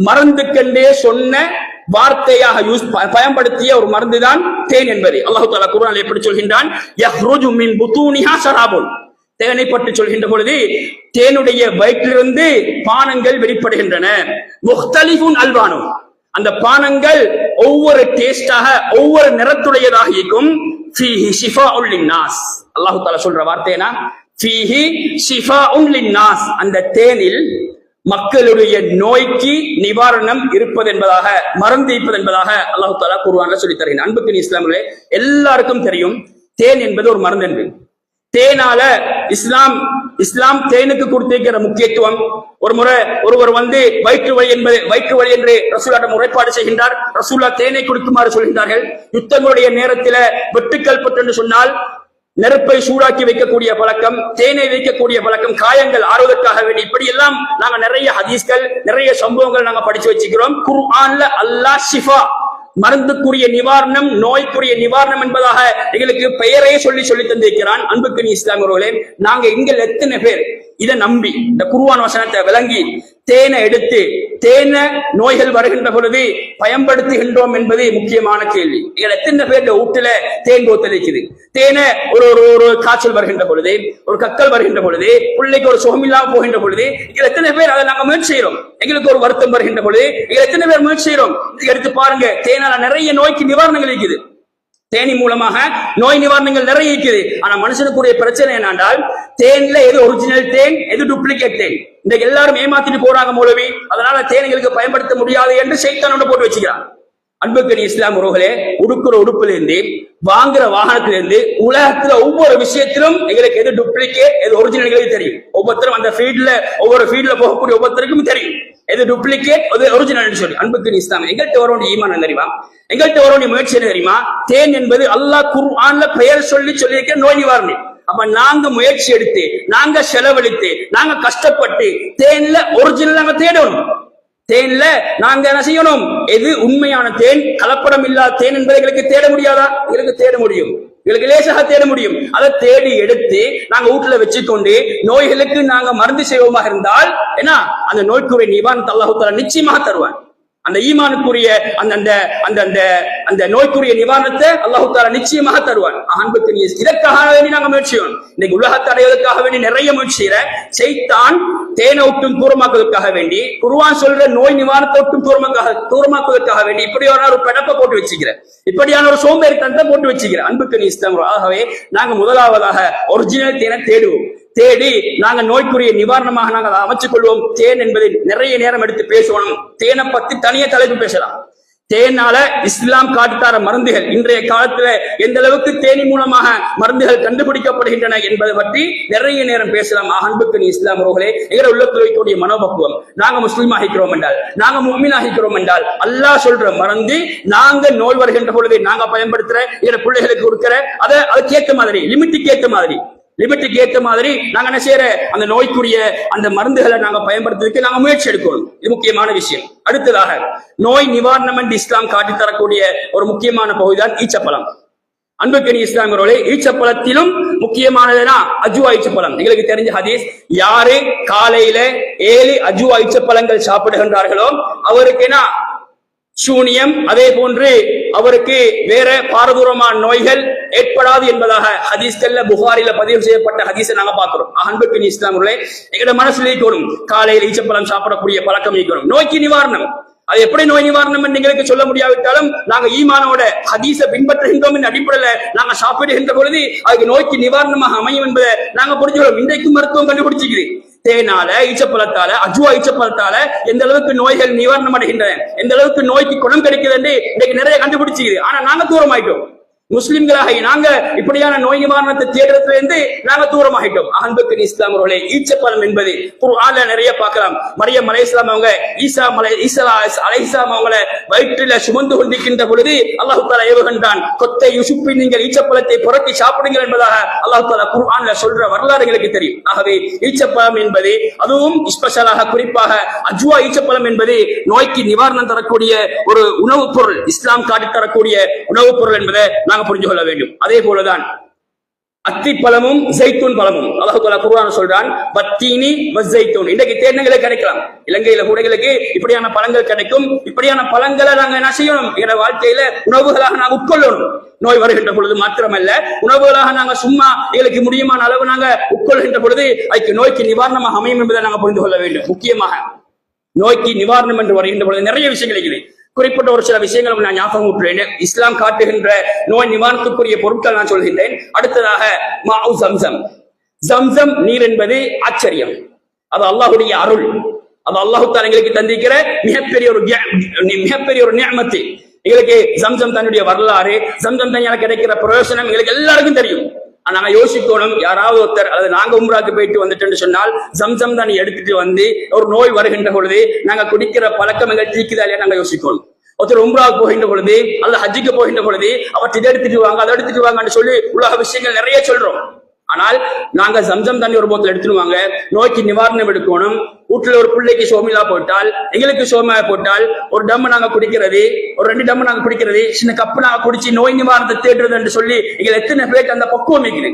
மருந்துக்கென்றே சொன்ன வார்த்தையாக பயன்படுத்திய ஒரு மருந்து தான் தேன் என்பது. அல்லாஹ் தஆலா குர்ஆனில் எப்படி சொல்கின்றான்? யஹ்ருஜு மின் புதூனிஹா ஷராபுன். தேனை பற்றி சொல்கின்ற பொழுது தேனுடைய வயிற்றிலிருந்து பானங்கள் வெளிப்படுகின்றன. முக்தலிஃபுன் அல்வானு. அந்த பானங்கள் ஒவ்வொரு டேஸ்டாக ஒவ்வொரு நிறத்துடையதாக இருக்கும். ஃபீஹி ஷிஃபாஉல் லின்னாஸ். அல்லாஹ் தஆலா சொல்ற வார்த்தைனா ஃபீஹி ஷிஃபாஉல் லின்னாஸ். அந்த தேனில் மக்களுடைய நோய்க்கு நிவாரணம் இருப்பது என்பதாக, மருந்து இருப்பது என்பதாக அல்லாஹ் தஆலா குர்ஆன்ல சொல்லி தருகிறார். அன்புக்கு இஸ்லாமிலே எல்லாருக்கும் தெரியும் தேன் என்பது ஒரு மருந்து என்று. தேனால இஸ்லாம் தேனுக்கு கொடுத்திருக்கிற முக்கியத்துவம். ஒரு முறை ஒருவர் வயிற்று வலி என்று ரசூலுல்லாஹ் முறைப்பாடு செய்கின்றார். ரசூலுல்லாஹ் தேனை கொடுக்குமாறு சொல்கின்றார்கள். யுத்தங்களுடைய நேரத்தில் வெட்டுக்கள் பட்டு என்று சொன்னால் நெருப்பை சூடாக்கி வைக்கக்கூடிய பழக்கம், தேனை வைக்கக்கூடிய பழக்கம், காயங்கள் ஆறுவதற்காக வேண்டி, இப்படி எல்லாம் நாங்க நிறைய ஹதீஸ்கள் நிறைய சம்பவங்கள் நாங்க படிச்சு வச்சுக்கிறோம். குர்ஆன்ல அல்லாஹ் ஷிஃபா மருந்துக்குரிய நிவாரணம், நோய்க்குரிய நிவாரணம் என்பதாக எங்களுக்கு பெயரே சொல்லி தந்திருக்கிறான். அன்புக்கு இஸ்லாமியர்களே, நாங்க எங்கள் எத்தனை பேர் இதை நம்பி இந்த குர்ஆன் வசனத்தை விளங்கி தேனை எடுத்து தேனை நோய்கள் வருகின்ற பொழுது பயன்படுத்துகின்றோம் என்பது முக்கியமான கேள்வி. எத்தனை பேர் வீட்டுல தேன் கோத்தளிக்குது? தேனை ஒரு காய்ச்சல் வருகின்ற பொழுது, ஒரு கக்கல் வருகின்ற பொழுது, பிள்ளைக்கு ஒரு சுகம் இல்லாம போகின்ற பொழுது எத்தனை பேர் அதை நாங்க முயற்சி செய்யறோம்? எங்களுக்கு ஒரு வருத்தம் வருகின்ற பொழுது எத்தனை பேர் முயற்சி செய்யறோம்? எடுத்து பாருங்க, தேனால நிறைய நோய்க்கு நிவாரணங்கள் இருக்குது. தேனி மூலமாக நோய் நிவாரணங்கள் நிறைய இருக்குது. ஆனா மனுஷனுக்குரிய பிரச்சனை என்னென்றால் தேன்ல எது ஒரிஜினல் தேன், எது டூப்ளிகேட் தேன். இன்றைக்கு எல்லாரும் ஏமாத்திட்டு போறாங்க மௌலவி, அதனால தேனிகளுக்கு பயன்படுத்த முடியாது என்று சைத்தானோட போட்டு வச்சுக்கிறான். அன்புக்கு இஸ்லாம் உறவுகளே, உடுக்குற உடுப்பிலிருந்து வாங்குற வாகனத்திலிருந்து உலகத்துல ஒவ்வொரு விஷயத்திலும் எங்களுக்கு எது டூப்ளிகேட் எது ஒரிஜினல் தெரியும். ஒவ்வொருத்தரும் அந்த ஒவ்வொரு ஃபீல்ட்ல போகக்கூடிய ஒவ்வொருத்தருக்கும் தெரியும் எது டூப்ளிகேட் எது ஒரிஜினல் சொல்லி. அன்புக்கு இஸ்லாம் எங்கள்கிட்ட வர வேண்டிய ஈமான் தெரியுமா? எங்கள்கிட்ட வர வேண்டிய முயற்சி என்ன தெரியுமா? தேன் என்பது அல்லாஹ் குர்ஆன்ல பெயர் சொல்லியிருக்கிற நோய் நிவாரணி. அப்ப நாங்க முயற்சி எடுத்து, நாங்க செலவழித்து, நாங்க கஷ்டப்பட்டு தேன்ல ஒரிஜினல் நாங்க தேடணும். தேன்ல நாங்க என்ன செய்யணும்? எது உண்மையான தேன், கலப்படம் இல்லாத தேன் என்பதை எங்களுக்கு தேட முடியாதா? எங்களுக்கு தேட முடியும், எங்களுக்கு லேசாக தேட முடியும். அதை தேடி எடுத்து நாங்க வீட்டுல வச்சுக்கொண்டு நோய்களுக்கு நாங்க மருந்து செய்வோமாக இருந்தால் என்ன, அந்த நோய்க்குரிய நிவாரணத்தை அல்லாஹ் தஆலா நிச்சயமாக தருவான். அந்த ஈமானுக்குரிய அந்த அந்த அந்த அந்த அந்த நோய்க்குரிய நிவாரணத்தை அல்லாஹு தஆலா நிச்சயமாக தருவான். அன்புக்கு இதற்காக வேண்டி நாங்க முயற்சி செய்யணும். இன்னைக்கு உலகத்தை அடைவதற்காக வேண்டி நிறைய முயற்சி செய்யற சைத்தான் தேனை விட்டும் தூரமாக்குவதற்காக வேண்டி, குர்ஆன் சொல்ற நோய் நிவாரணத்தை விட்டும் தூரமாக்குவதற்காக வேண்டி இப்படியான ஒரு பிணப்பை போட்டு வச்சுக்கிறேன், இப்படியான ஒரு சோம்பேறித்தனத்தை போட்டு வச்சுக்கிறேன். அன்புக்கு இஸ்லாம். ஆகவே நாங்க முதலாவதாக ஒரிஜினல் தேனை தேடுவோம். தேடி நாங்க நோய்க்குரிய நிவாரணமாக நாங்கள் அமைச்சுக் கொள்வோம். தேன் என்பதை நிறைய நேரம் எடுத்து பேசணும். தேனை பத்தி தனிய தலைப்பு பேசலாம். தேனால இஸ்லாம் காட்டுத்தார மருந்துகள் இன்றைய காலத்துல எந்த அளவுக்கு தேனி மூலமாக மருந்துகள் கண்டுபிடிக்கப்படுகின்றன என்பதை பற்றி நிறைய நேரம் பேசலாம். அன்புக்கு இஸ்லாம் அவர்களே, எங்களை உள்ளத்தில் வைக்கக்கூடிய மனோபக்குவம், நாங்க முஸ்லீம் ஆகிக்கிறோம் என்றால், நாங்க முஃமின் ஆகிக்கிறோம் என்றால், அல்லாஹ் சொல்ற மருந்து நாங்க நோய் வருகின்ற பொழுது நாங்க பயன்படுத்துற எங்க பிள்ளைகளுக்கு கொடுக்கிற அதை அதுக்கு ஏற்ற மாதிரி லிமிட்டுக்கு ஏற்ற மாதிரி நாங்க என்ன செய்யற அந்த நோய்க்குரிய அந்த மருந்துகளை நாங்க பயன்படுத்துறதுக்கு நாங்க முயற்சி எடுக்கணும். இது முக்கியமான விஷயம். அடுத்ததாக நோய் நிவாரணம் என்று இஸ்லாம் காட்டித்தரக்கூடிய ஒரு முக்கியமான பகுதிதான் ஈச்சப்பழம். அன்புக்கணி இஸ்லாமியர்களே, ஈச்சப்பழத்திலும் முக்கியமானதுனா அஜுவா ஈச்சப்பழம். எங்களுக்கு தெரிஞ்ச ஹதீஸ், யாரு காலையில 7 அஜுவா ஈச்சப்பழங்கள் சாப்பிடுகின்றார்களோ அவருக்கு சூனியம், அதே போன்று அவருக்கு வேற பாரதூரமான நோய்கள் ஏற்படாது என்பதாக ஹதீஸ்கள்ல புகாரில பதிவு செய்யப்பட்ட ஹதீஸை நாங்க பார்க்கிறோம். அன்புக்கு இஸ்லாமியர்களே, எங்களோட மனசுல இருக்கணும் காலையில் ஈச்சப்பழம் சாப்பிடக்கூடிய பழக்கம் இருக்கணும். நோய்க்கு நிவாரணம், அது எப்படி நோய் நிவாரணம் என்று எங்களுக்கு சொல்ல முடியாவிட்டாலும் நாங்க ஈமானோட ஹதீஸ பின்பற்றுகின்றோம் என்ற அடிப்படையில நாங்க சாப்பிடுகின்ற பொழுது அதுக்கு நோய்க்கு நிவாரணமாக அமையும் என்பதை நாங்க புரிஞ்சுக்கிறோம். இன்றைக்கும் மருத்துவம் கண்டுபிடிச்சிக்குது. தேனால, ஈச்சப்பழத்தால, அஜுவா ஈச்சப்பழத்தால எந்த அளவுக்கு நோய்கள் நிவாரணம் அடைகின்றன, எந்த அளவுக்கு நோய்க்கு குணம் கிடைக்குது என்று இன்னைக்கு நிறைய கண்டுபிடிச்சிக்குது. ஆனா நாங்க தூரமாயிட்டோம். முஸ்லிம்களாக நாங்க இப்படியான நோய் நிவாரணத்தை தேடுறதுல இருந்து நாங்க தூரமாகிட்டோம். அன்புக்கு இஸ்லாம் அவர்களே, ஈச்சப்பழம் என்பது குர்ஆன்ல நிறைய பார்க்கலாம். மரியம் அலைஹிஸ்ஸலாம் அவங்க ஈசா அலைஹிஸ்ஸலாம் அவங்கள வயிற்றில சுமந்து கொண்டிருக்கின்ற பொழுது அல்லாஹ் தஆலா ஏவுகின்றான், கொத்தை யுசுப்பி நீங்கள் ஈச்சப்பழத்தை புரட்டி சாப்பிடுங்கள் என்பதாக அல்லாஹ் தஆலா குர்ஆன்ல சொல்ற வரலாறு எங்களுக்கு தெரியும். ஆகவே ஈச்சப்பழம் என்பது, அதுவும் ஸ்பெஷலாக குறிப்பாக அஜ்வா ஈச்சப்பழம் என்பது நோய்க்கு நிவாரணம் தரக்கூடிய ஒரு உணவுப் பொருள், இஸ்லாம் காட்டி தரக்கூடிய உணவுப் பொருள் என்பதை நாங்க புரிஞ்சு கொள்ள வேண்டும். அதே போலதான் அத்திப்பழமும் ஜெய்தூன் பழமும் அல்லாஹ் தஆலா குர்ஆன்ல சொல்றான், பத்தீனி வஸைத்தூன். இன்றைக்கு தேனங்களே கிடைக்கலாம், இலங்கையில கூட இப்படியான பழங்கள் கிடைக்கும். இப்படியான பழங்களை நாங்க என்ன செய்யணும், எங்க வாழ்க்கையில உணவுகளாக நாங்க உட்கொள்ளணும். நோய் வருகின்ற பொழுது மாத்திரமல்ல, உணவுகளாக நாங்க சும்மா எங்களுக்கு முடியுமான அளவு நாங்க உட்கொள்கின்ற பொழுது அதுக்கு நோய்க்கு நிவாரணமாக அமையும் என்பதை நாங்க புரிந்து கொள்ள வேண்டும். முக்கியமாக நோய்க்கு நிவாரணம் என்று வருகின்ற பொழுது நிறைய விஷயங்கள் இருக்குது. குறிப்பிட்ட ஒரு சில விஷயங்களை நான் ஞாபகம் விட்டுறேன். இஸ்லாம் காட்டுகின்ற நோய் நிவாரணத்துக்குரிய பொருட்கள் நான் சொல்கின்றேன். அடுத்ததாக மாஉ ஜம்சம். ஜம்சம் நீர் என்பது ஆச்சரியம், அது அல்லாஹ்வுடைய அருள், அது அல்லாஹ் தஆலா எங்களுக்கு தந்திருக்கிற மிகப்பெரிய ஒரு நிஅமத். எங்களுக்கு ஜம்சம் தன்னுடைய வரலாறு, ஜம்சம் தண்ணியால கிடைக்கிற பிரயோஜனம் எங்களுக்கு எல்லாருக்கும் தெரியும். நாங்க யோசிக்கணும், யாராவது ஒருத்தர் அல்லது நாங்க உம்ராக்கு போயிட்டு வந்துட்டு சொன்னால் ஜம்சம் தண்ணி எடுத்துட்டு வந்து ஒரு நோய் வருகின்ற பொழுது நாங்க குடிக்கிற பழக்கம் எங்கள் தீக்குதா இல்லையா நாங்க யோசிக்கணும். ஒருத்தர் உம்ராவுக்கு போகின்ற பொழுது அல்லது ஹஜ்ஜுக்கு போகின்ற பொழுது அவர் இதை எடுத்துட்டு வாங்க அதை எடுத்துட்டு வாங்கன்னு சொல்லி உலக விஷயங்கள் நிறைய சொல்றோம். ஆனால் நாங்க ஜம்சம் தண்ணி ஒரு போத்துல எடுத்துடுவாங்க, நோய்க்கு நிவாரணம் எடுக்கணும். வீட்டுல ஒரு பிள்ளைக்கு சோமிலா போட்டால், எங்களுக்கு சோமிலா போட்டால் ஒரு டம் நாங்க குடிக்கிறது, ஒரு 2 டம் நாங்க குடிக்கிறது, சின்ன கப்பு நாங்க குடிச்சு நோய் நிவாரணத்தை தேடுறது என்று சொல்லி எங்களை எத்தனை பேருக்கு அந்த பக்குவம் இருக்குது,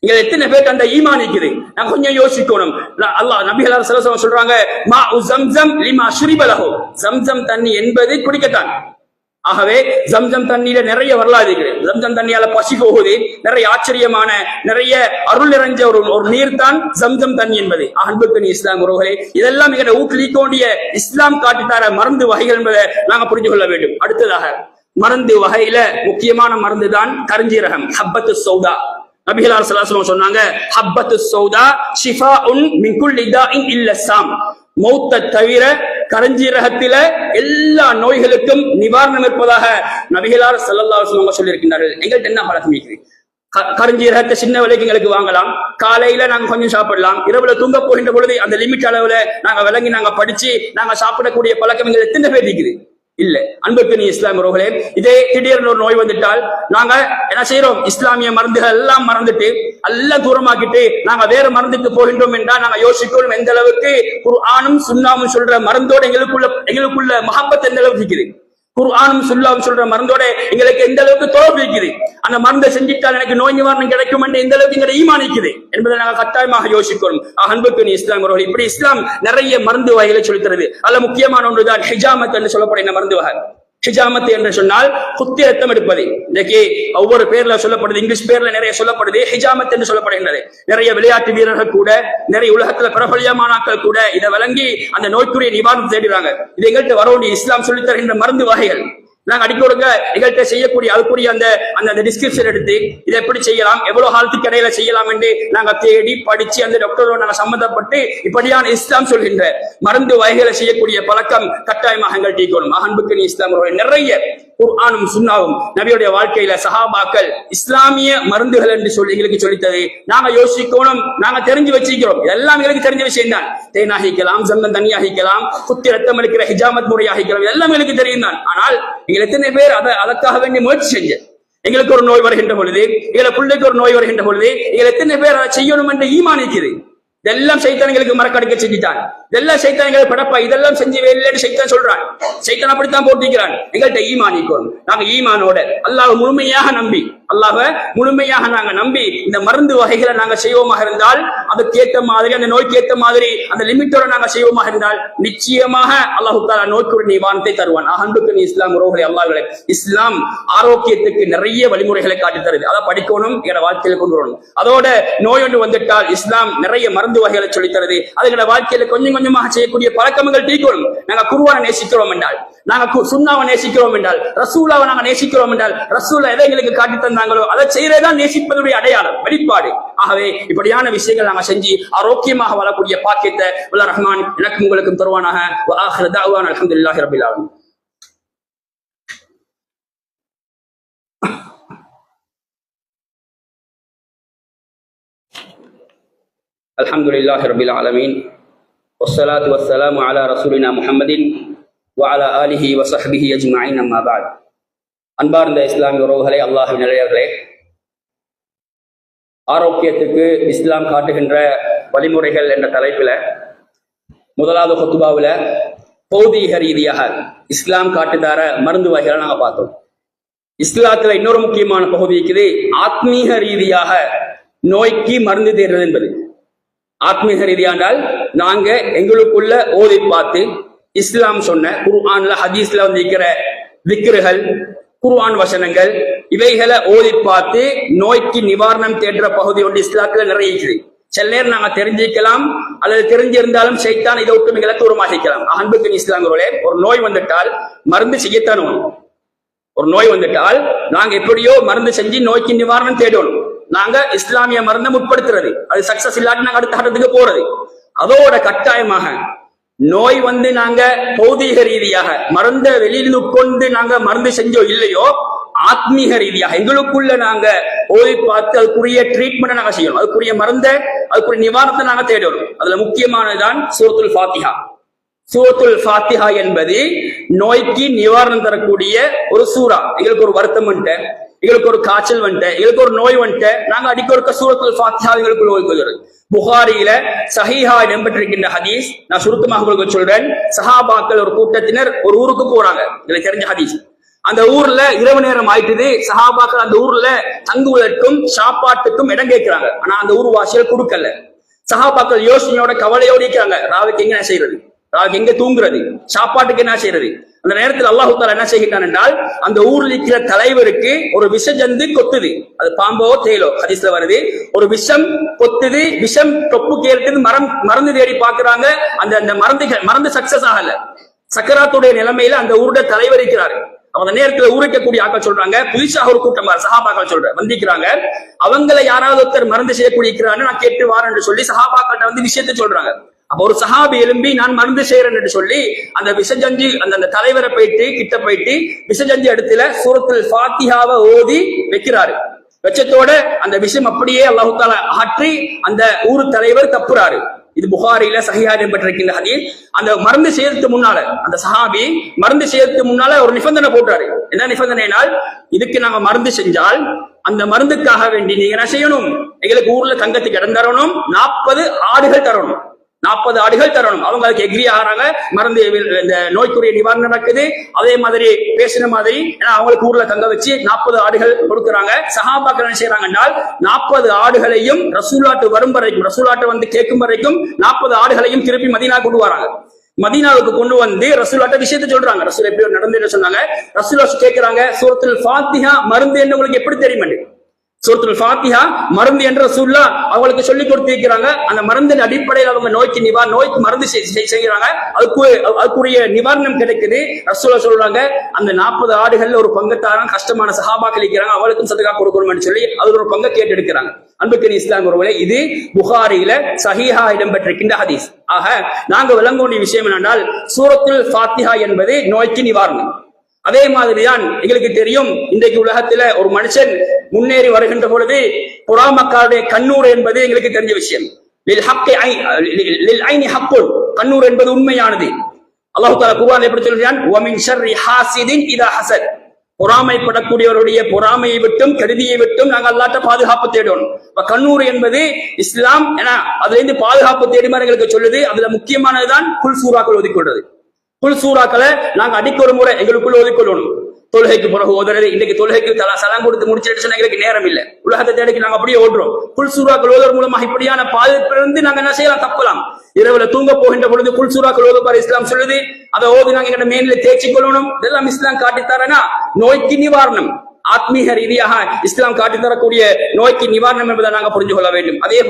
இங்க எத்தனை பேருக்கு அந்த ஈமான் இருக்குது. நாங்க கொஞ்சம் யோசிக்கணும். அல்லாஹ் நபிகள் ஸல்லல்லாஹு அலைஹி வஸல்லம் சொல்றாங்க, மாஉ ஜம்சம் லிமா ஷுரிப லஹு. ஜம்சம் தண்ணி என்பது குடிக்கத்தான். ஆகவே ஜம்சம் தண்ணியில நிறைய வரலாறு இருக்குது. ஜம்சம் தண்ணியால பசி போகுது, நிறைய ஆச்சரியமான நிறைய அருள் நிறைஞ்ச ஒரு நீர் தான் ஜம்சம் தண்ணி என்பது. அன்புக்கு இஸ்லாம் உறவுகளே, இதெல்லாம் எங்க ஊட்டிலிக்கோண்டிய இஸ்லாம் காட்டித்தார மருந்து வகைகள் என்பதை நாங்க புரிந்து கொள்ள வேண்டும். அடுத்ததாக மருந்து வகையில முக்கியமான மருந்து தான் கருஞ்சீரகம், ஹப்பத்து சௌதா. நபிகள் ஸல்லல்லாஹு அலைஹி வஸல்லம் சொன்னாங்க, ஹப்பத்து சௌதா ஷிஃபாஉன் மின் குல்லி தாஇன் இல்ல ஸாம். மௌத்தை தவிர கருஞ்சீரகத்தில எல்லா நோய்களுக்கும் நிவாரணம் இருப்பதாக நபிகளார் ஸல்லல்லாஹு அலைஹி வஸல்லம் சொல்லியிருக்கிறார்கள். எங்கள்கிட்ட என்ன பழக்கம் இருக்குது? கருஞ்சீரகத்தை சின்ன விலைக்கு எங்களுக்கு வாங்கலாம், காலையில நாங்க கொஞ்சம் சாப்பிடலாம், இரவுல தூங்க போகின்ற பொழுது அந்த லிமிட் அளவுல நாங்க விளங்கி நாங்க படிச்சு நாங்க சாப்பிடக்கூடிய பழக்கம் எங்களுக்கு எத்தனை பேர் இருக்குது? இல்ல. அன்புக்கு இஸ்லாம் உறவுகளே, இதே திடீர்னு ஒரு நோய் வந்துட்டால் நாங்க என்ன செய்யறோம், இஸ்லாமிய மருந்துகள் எல்லாம் மறந்துட்டு எல்லாம் தூரமாக்கிட்டு நாங்க வேற மருந்துக்கு போகின்றோம் என்றால் நாங்க யோசிக்கணும் எந்த அளவுக்கு குர்ஆனும் சுன்னாவும் சொல்ற மருந்தோட எங்களுக்குள்ள மஹப்பத் எந்த அளவுக்கு இருக்குது. குர்ஆனும் சுன்னாவும் சொல்ற மருந்தோட எங்களுக்கு எந்த அளவுக்கு தொடர்பு இருக்குது, அந்த மருந்தை செஞ்சிட்டால் எனக்கு நோய் நிவாரணம் கிடைக்கும் என்று எந்த அளவுக்கு எங்களை ஈமானிக்குது என்பதை நாங்கள் கட்டாயமாக யோசிக்கணும். அன்புக்கு இஸ்லாம் அவர்கள் இப்படி இஸ்லாம் நிறைய மருந்து வகைகளை சொல்லித்தருது. அதுல முக்கியமான ஒன்றுதான் ஹிஜாமத் என்று சொல்லப்படுகிற மருந்து வகை. ஹிஜாமத் என்று சொன்னால் குத்தி ரத்தம் எடுப்பது. இன்னைக்கு ஒவ்வொரு பேர்ல சொல்லப்படுது, இங்கிலீஷ் பேர்ல நிறைய சொல்லப்படுது, ஹிஜாமத் என்று சொல்லப்படுகின்றது. நிறைய விளையாட்டு வீரர்கள் கூட, நிறைய உலகத்துல பிரபலியமானாக்கள் கூட இதை வழங்கி அந்த நோய்க்குரிய நிவாரணம் தேடுறாங்க. இது எங்கள்கிட்ட வரவேண்டிய இஸ்லாம் சொல்லித் தருகின்ற மருந்து வகைகள். நாங்க அடிக்கொடுக்க எங்கள்கிட்ட செய்யக்கூடிய அதுக்குரிய அந்த டிஸ்கிரிப்ஷன் எடுத்து இதை எப்படி செய்யலாம், எவ்வளவு காலத்துக்கு இடையில செய்யலாம் என்று நாங்க தேடி படிச்சு அந்த டாக்டரோட நாங்க சம்பந்தப்பட்டு இப்படியான இஸ்லாம் சொல்கின்ற மருந்து வகைகளை செய்யக்கூடிய பழக்கம் கட்டாயமாக எங்கள் டீக்கணும். அன்புக்கு இஸ்லாம் நிறைய குர்ஆனும் சுன்னாவும் நபியுடைய வாழ்க்கையில சஹாபாக்கள் இஸ்லாமிய மருந்துகள் என்று சொல்லி எங்களுக்கு சொல்லித்தது. நாங்க யோசிக்கணும், நாங்க தெரிஞ்சு வச்சிருக்கிறோம், இதெல்லாம் எங்களுக்கு தெரிஞ்ச விஷயம் தான். தேனாகிக்கலாம், சந்தம் தண்ணியாகிக்கலாம், குத்தி ரத்தம் எடுக்கிற ஹிஜாமத் முறையாகிக்கலாம், எல்லாம் எங்களுக்கு தெரியும் தான். ஆனால் எங்கள் எத்தனை பேர் அதற்காக வேண்டிய முயற்சி செஞ்ச, எங்களுக்கு ஒரு நோய் வருகின்ற பொழுது, எங்களை பிள்ளைக்கு ஒரு நோய் வருகின்ற பொழுது எங்கள் எத்தனை பேர் அதை செய்யணும் என்று ஈமானிக்குது. இதெல்லாம் சைத்தான்களுக்கு மறக்கடிக்க செஞ்சுட்டான், இதெல்லாம் சைத்தான்களை படப்பா, இதெல்லாம் செஞ்சு இல்லைன்னு சைத்தான் சொல்றான். சைத்தான் அப்படித்தான் போட்டிக்கிறான். எங்கள்கிட்ட ஈமானிக்கணும். நாங்க ஈமானோட அல்லாஹ் முழுமையாக நம்பி, அல்லாஹ் முழுமையாக நாங்க நம்பி இந்த மருந்து வகைகளை நாங்க செய்வோமாக இருந்தால், அதுக்கு ஏற்ற மாதிரி, அந்த நோய்க்கு ஏற்ற மாதிரி அந்த லிமிட்டோட நாங்க செய்வோமாக இருந்தால் நிச்சயமாக அல்லாஹு தஆலா நோய்க்குரிய நிவாரணத்தை தருவான். அன்புக்கு இஸ்லாம் உறவுகளை அல்லாஹ்களே, இஸ்லாம் ஆரோக்கியத்துக்கு நிறைய வழிமுறைகளை காட்டி தருது. அதை படிக்கணும், எங்களோட வாழ்க்கையில கொண்டு வரணும். அதோட நோய் ஒன்று வந்துட்டால் இஸ்லாம் நிறைய மருந்து வகைகளை சொல்லித் தருது. அதுங்களோட வாழ்க்கையில கொஞ்சம் கொஞ்சமாக செய்யக்கூடிய பழக்கங்கள் தீக்கணும். நாங்க குர்ஆனை நேசிக்கிறோம் என்றால், நாங்க சுன்னாவை நேசிக்கிறோம் என்றால், ரசூலாவை நாங்க நேசிக்கிறோம் என்றால், ரசூலா எதை எங்களுக்கு காட்டி தந்தாங்களோ அதை செய்யறதுதான் நேசிப்பதுடைய அடையாளம், வெளிப்பாடு. ஆகவே இப்படியான விஷயங்கள் நாங்க செஞ்சு ஆரோக்கியமாக வாழக்கூடிய பாக்கியத்தை வல்ல ரஹ்மான் எனக்கும் உங்களுக்கும் தருவானாக. வ ஆகிரு தஅவானா அல்ஹம்துலில்லாஹி ரப்பில் ஆலமீன். அல்ஹம்துலில்லாஹி ரப்பில் ஆலமீன். வஸ்ஸலாத்து வஸ்ஸலாமு அலா ரசூலினா முஹம்மதின் வ அலா ஆலிஹி வ ஸஹ்பிஹி அஜ்மஈன். அம்மா பஅத். அன்பார்ந்த இஸ்லாமிய உறவுகளே, அல்லாஹ்வின் நல்லடியார்களே, ஆரோக்கியத்துக்கு இஸ்லாம் காட்டுகின்ற வழிமுறைகள் என்ற தலைப்பில் முதலாவது ஹுத்பாவில் பௌதீக ரீதியாக இஸ்லாம் காட்டுதார மருந்து வகைகளை நாங்கள் பார்த்தோம். இஸ்லாத்துல இன்னொரு முக்கியமான பகுதி இருக்குது, ஆத்மீக ரீதியாக நோய்க்கு மருந்து தேடுறது என்பது. ஆத்மீக ரீதியானால் நாங்க எங்களுக்குள்ள ஓதி பார்த்து இஸ்லாம் சொன்ன குர்ஆன்ல ஹதீஸ்ல இருக்கிற திக்ருகள், குர்ஆன் வசனங்கள், இவைகளை ஓதி பார்த்து நோய்க்கு நிவாரணம் தேடுற பகுதி ஒன்று இஸ்லாத்துல நிறைய இருக்குது. சில நேரம் நாங்க தெரிஞ்சிக்கலாம், அல்லது தெரிஞ்சிருந்தாலும் சைத்தான் இதை விட்டு மிக தூரமாகிக்கலாம். அன்புக்கு இஸ்லாம்களே, ஒரு நோய் வந்துட்டால் மருந்து செய்யத்தான் வேணும். ஒரு நோய் வந்துட்டால் நாங்க எப்படியோ மருந்து செஞ்சு நோய்க்கு நிவாரணம் தேடணும். நாங்க இஸ்லாமிய மருந்தை முற்படுத்துறது, அது சக்சஸ் இல்லாட்டி நாங்க அடுத்த கட்டத்துக்கு போறது. அதோட கட்டாயமாக நோய் நாங்க பௌதீக ரீதியாக மருந்தை வெளியில் உட்கொண்டு நாங்க மருந்து செஞ்சோ இல்லையோ, ஆத்மீக ரீதியாக எங்களுக்குள்ள நாங்க ஓதி பார்த்து அதுக்குரிய ட்ரீட்மெண்ட் நாங்க செய்யணும், அதுக்குரிய மருந்தை, அதுக்குரிய நிவாரணத்தை நாங்க தேடணும். அதுல முக்கியமானதுதான் சூரத்துல் ஃபாத்திஹா. சூரத்துல் ஃபாத்திஹா என்பது நோய்க்கு நிவாரணம் தரக்கூடிய ஒரு சூரா. எங்களுக்கு ஒரு வருத்தம் வந்துட்டு, எங்களுக்கு ஒரு காய்ச்சல் வந்துட்டு, எங்களுக்கு ஒரு நோய் வந்துட்டு, நாங்க அடிக்கொருக்க சூரத்துல் ஃபாத்திஹா எங்களுக்குள்ள ஓதிக்கொள்கிறது. புகாரியில சஹீஹா இடம்பெற்றிருக்கின்ற ஹதீஸ் நான் சுருக்கமாக உங்களுக்கு சொல்றேன். சஹாபாக்கள் ஒரு கூட்டத்தினர் ஒரு ஊருக்கு போறாங்க, எனக்கு தெரிஞ்ச ஹதீஸ். அந்த ஊர்ல இரவு நேரம் ஆயிட்டுது. சஹாபாக்கள் அந்த ஊர்ல தங்குவதற்கும் சாப்பாட்டுக்கும் இடம் கேட்கிறாங்க. ஆனா அந்த ஊர் வாசிகள் கொடுக்கல. சஹாபாக்கள் யோசனையோட கவலையோட இருக்கிறாங்க, ராவுக்கு எங்க செய்யறது, ராவுக்கு எங்க தூங்குறது, சாப்பாட்டுக்கு என்ன செய்யறது. அந்த நேரத்தில் அல்லாஹ் தஆலா என்ன செய்கிறான் என்றால், அந்த ஊரில் இருக்கிற தலைவருக்கு ஒரு விஷஜந்து கொத்துது. அது பாம்போ தேலோ ஹதீஸ்ல வருது. ஒரு விஷம் கொத்துது, விஷம் தொப்பு கேட்டு மருந்து தேடி பாக்குறாங்க. அந்த மருந்து சக்சஸ் ஆகல. சக்கராத்துடைய நிலைமையில அந்த ஊருடைய தலைவர் இருக்கிறாரு. அந்த நேரத்துல ஊரிக்கக்கூடிய ஆக்கள் சொல்றாங்க, புதுசாக ஒரு கூட்டம் சஹாபாக்கள் சொல்ற வந்திக்கிறாங்க, அவங்களை யாராவது ஒருத்தர் மருந்து செய்யக்கூடிய இருக்கிறான்னு நான் கேட்டு வாரேன் என்று சொல்லி சஹாபாக்கள் விஷயத்தை சொல்றாங்க. அப்ப ஒரு சஹாபி எழும்பி நான் மருந்து செய்யறேன் என்று சொல்லி அந்த விஷஜஞ்சி அந்த தலைவரை போயிட்டு கிட்ட போயிட்டு விஷஜஞ்சி இடத்துல சூரத்துல் ஃபாத்திஹாவை ஓதி வைக்கிறாரு. வெச்சத்தோட அந்த விஷயம் அப்படியே அல்லாஹ் தஆலா ஆற்றி அந்த ஊர் தலைவர் தப்புறாரு. இது புகாரில சஹீஹா இடம்பெற்றிருக்கின்ற ஹதீஸ். அந்த மருந்து செய்யறதுக்கு முன்னால அந்த சஹாபி மருந்து செய்யறதுக்கு முன்னால ஒரு நிபந்தனை போட்டாரு. என்ன நிபந்தனைனால், இதுக்கு நாங்க மருந்து செஞ்சால் அந்த மருந்துக்காக வேண்டி நீங்க என்ன செய்யணும், எங்களுக்கு ஊர்ல தங்கத்துக்கு இடம் தரணும், 40 ஆடுகள் தரணும். 40 ஆடுகள் தரணும். அவங்க அதுக்கு எக்ரி ஆகிறாங்க. மருந்து இந்த நோய்க்குரிய நிவாரணம் நடக்குது. அதே மாதிரி பேசின மாதிரி ஏன்னா அவங்களுக்கு ஊர்ல தங்க வச்சு 40 ஆடுகள் கொடுக்குறாங்க. சஹாபாக்கள் என்ன செய்யறாங்கன்னால் 40 ஆடுகளையும் ரசூலாட்டு வரும் வரைக்கும், ரசூலாட்டு வந்து கேட்கும் வரைக்கும் 40 ஆடுகளையும் திருப்பி மதீனா கொண்டு வராங்க. மதீனாவுக்கு கொண்டு வந்து ரசூலாட்ட விஷயத்தை சொல்றாங்க. ரசூல் எப்படி நடந்து சொன்னாங்க. ரசூலா கேட்கிறாங்க, சூரத்துல் ஃபாத்திஹா மருந்து என்ன உங்களுக்கு எப்படி தெரியும்? சூரத்துல் ஃபாத்திஹா மருந்து என்ற ரசூலுல்லாஹ் அவங்களுக்கு சொல்லி கொடுத்திருக்கிறாங்க. அந்த மருந்தின் அடிப்படையில் அவங்க நோய்க்கு மருந்து செய்யறாங்க. அதுக்குரிய நிவாரணம் கிடைக்குது. ரசூலுல்லாஹ் சொல்றாங்க, அந்த 40 ஆடுகள்ல ஒரு பங்கத்தாரம் கஷ்டமான சஹாபாக்கள் இருக்கிறாங்க, அவளுக்கும் சதகா கொடுக்கணும்னு சொல்லி அது ஒரு பங்கை கேட்டு எடுக்கிறாங்க. அன்புக்கு இஸ்லாம் ஒருவரை இது புகாரியில சஹீஹா இடம்பெற்றிருக்கின்ற ஹதீஸ். ஆக நாங்க விளங்க வேண்டிய விஷயம் என்னென்றால் சூரத்துல் ஃபாத்திஹா என்பது நோய்க்கு நிவாரணம். அதே மாதிரிதான் எங்களுக்கு தெரியும், இன்றைக்கு உலகத்துல ஒரு மனுஷன் முன்னேறி வருகின்ற பொழுது பொறாமக்காருடைய கண்ணூர் என்பது எங்களுக்கு தெரிஞ்ச விஷயம். கண்ணூர் என்பது உண்மையானது. அல்லாஹ் தஆலா குர்ஆனில் எப்படி சொல்கிறான், வமின் ஷர்ரி ஹாசிதின் இதா ஹஸத். பொறாமைப்படக்கூடியவருடைய பொறாமையை விட்டும் கெடுதியை விட்டும் நாங்கள் அல்லாஹ்ட்ட பாதுகாப்பு தேடணும். கண்ணூர் என்பது இஸ்லாம் அதுல இருந்து பாதுகாப்பு தேடுமாறு எங்களுக்கு சொல்லுது. அதுல முக்கியமானதுதான் குல் சூறாக்கள் ஒதுக்கொள்றது. குல் சூறாக்களை நாங்க அடிக்க ஒரு முறை எங்களுக்குள்ள ஒதுக்கொள்ளணும். தொழுகைக்கு பிறகு ஓதுறது. இன்னைக்கு தொழுகைக்கு சலாம் கொடுத்து முடிச்சிட்டு சொன்னா எங்களுக்கு நேரம் இல்லை. உலகத்தை தேடிக்கு நாங்க அப்படியே ஓடுறோம். குல் சூறாக்கள் ஓதுவதன் மூலமாக இப்படியான பாதிப்பிலிருந்து நாங்க என்ன செய்யலாம்? தப்பலாம். இரவுல தூங்க போகின்ற பொழுது குல் சூறாக்கள் ஓதுவார் இஸ்லாம் சொல்லுது. அதை ஓதி நாங்க எங்க மேல தேய்ச்சி கொள்ளணும். இதெல்லாம் இஸ்லாம் காட்டித்தாரனா நோய்க்கு நிவாரணம். ஆத்மீக ரீதியாக இஸ்லாம் காட்டித்தரக்கூடிய நோய்க்கு நிவாரணம் என்பதை நாங்க புரிஞ்சு கொள்ள வேண்டும். அதே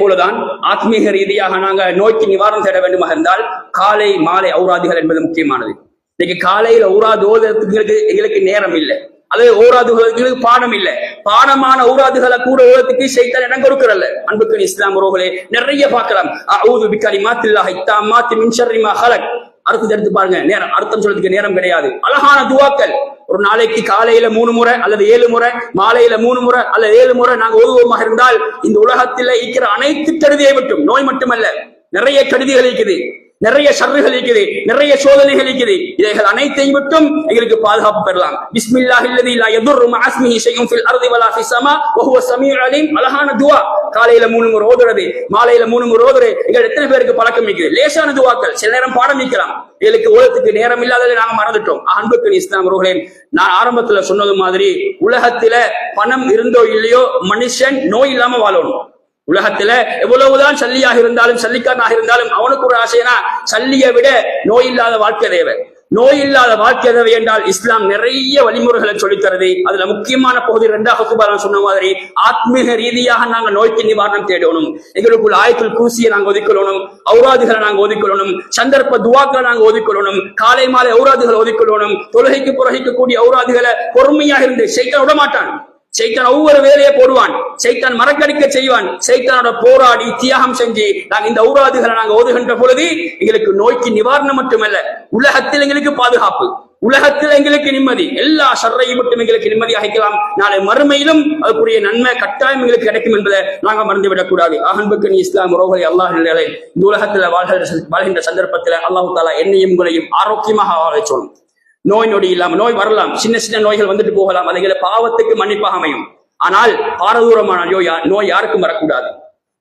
போலதான் ஆத்மீக ரீதியாக நாங்க நோய்க்கு நிவாரணம் தேட வேண்டுமாக இருந்தால் காலை மாலை ஔராதுகள் என்பது முக்கியமானது. இன்னைக்கு காலையில ஔராது ஓதுறதுக்கு எங்களுக்கு நேரம் இல்லை. அல்லது ஔராதுகளுக்கு பாடம் இல்லை. பாடமான ஔராதுகளை கூட ஓதுறதுக்கு ஷைத்தான் இடம் கொடுக்கறல்ல. அன்புக்கு இஸ்லாம் உறவுகளே நிறைய பார்க்கலாம். அஊது பிகலிமாத்தில்லாஹி தாம்மாத்தி மின் ஷர்ரி மா ஹலக். அர்த்தத்தை எடுத்து பாருங்க. நேரம் அர்த்தம் சொல்றதுக்கு நேரம் கிடையாது. அழகான துவாக்கள் ஒரு நாளைக்கு காலையில 3 முறை அல்லது 7 முறை, மாலையில 3 முறை அல்லது 7 முறை நாங்க ஓதுவோமாக இருந்தால் இந்த உலகத்தில் இருக்கிற அனைத்து கருதியை விட்டும், நோய் மட்டுமல்ல, நிறைய கருதிகள் இருக்குது, நிறைய ஷர்றுகள் இருக்குது, நிறைய சோதனைகள் இருக்குது. இவைகள் அனைத்தையும் விட்டும் எங்களுக்கு பாதுகாப்பு பெறலாம். பிஸ்மில்லாஹில்லதி லா யதுர்ரு மஅ இஸ்மிஹி ஷைஉன் ஃபில் அர்தி வலா ஃபிஸ் ஸமா வ ஹுவ ஸமீஉல் அலீம். அழகான துஆ. காலையில 3 முறை ஓதுறது, மாலையில 3 முறை ஓதுறது. எங்க எத்தனை பேருக்கு பழக்கம் இருக்குது? லேசான துஆக்கள். சில நேரம் பாடம் நிக்கலாம். எங்களுக்கு ஓதத்துக்கு நேரம் இல்லாததை நாங்க மறந்துட்டோம். அன்புக்கு இஸ்லாம் உறவுகளே, நான் ஆரம்பத்துல சொன்னது மாதிரி உலகத்துல பணம் இருந்தோ இல்லையோ மனுஷன் நோய் இல்லாம வாழணும். உலகத்துல எவ்வளவுதான் சல்லியாக இருந்தாலும் சல்லிக்காரனாக இருந்தாலும் அவனுக்கு ஒரு ஆசைனா சல்லியை விட நோய் இல்லாத வாழ்க்கை தேவை. நோய் இல்லாத வாழ்க்கை தேவை என்றால் இஸ்லாம் நிறைய வழிமுறைகளை சொல்லித்தருது. அதுல முக்கியமான பகுதி 2வது குர்ஆன் சொன்ன மாதிரி ஆத்மீக ரீதியாக நாங்க நோய்க்கு நிவாரணம் தேடணும். எங்களுக்குள்ள ஆயத்துல் குர்சியை நாங்க ஒதுக்கொள்ளணும், ஔராதுகளை நாங்க ஒதுக்கொள்ளணும், சந்தர்ப்ப துவாக்களை நாங்க ஒதுக்கொள்ளணும், காலை மாலை ஔராதுகளை ஒதுக்கொள்ளணும். தொழுகைக்கு புறகிக்கக்கூடிய ஔராதுகளை பொறுமையாக இருந்து ஷைத்தான் விட மாட்டான். ஷைத்தான் ஒவ்வொரு வேலையை போடுவான். ஷைத்தான் மறக்கடிக்க செய்வான். ஷைத்தானோட போராடி தியாகம் செஞ்சு நாங்க இந்த ஔராதுகளை நாங்க ஓதுகின்ற பொழுது எங்களுக்கு நோய்க்கு நிவாரணம் மட்டுமல்ல, உலகத்தில் எங்களுக்கு பாதுகாப்பு, உலகத்தில் எங்களுக்கு நிம்மதி, எல்லா ஷர்ரையும் மட்டும் எங்களுக்கு நிம்மதியாக அளிக்கலாம். நாளை மறுமையிலும் அதுக்குரிய நன்மை கட்டாயம் எங்களுக்கு கிடைக்கும் என்பதை நாங்க மறந்துவிடக் கூடாது. அன்புக்கு இஸ்லாம் உறவுகளை அல்லாஹ் இந்த உலகத்துல வாழ்கின்ற சந்தர்ப்பத்தில் அல்லாஹ் தஆலா என்னையும் உங்களையும் ஆரோக்கியமாக வாழ சொல்லணும். நோய் நொடி இல்லாம, நோய் வரலாம், சின்ன சின்ன நோய்கள் வந்துட்டு போகலாம், அதுகளை பாவத்துக்கு மன்னிப்பாக அமையும். ஆனால் பாரதூரமான நோய் யாருக்கும் வரக்கூடாது.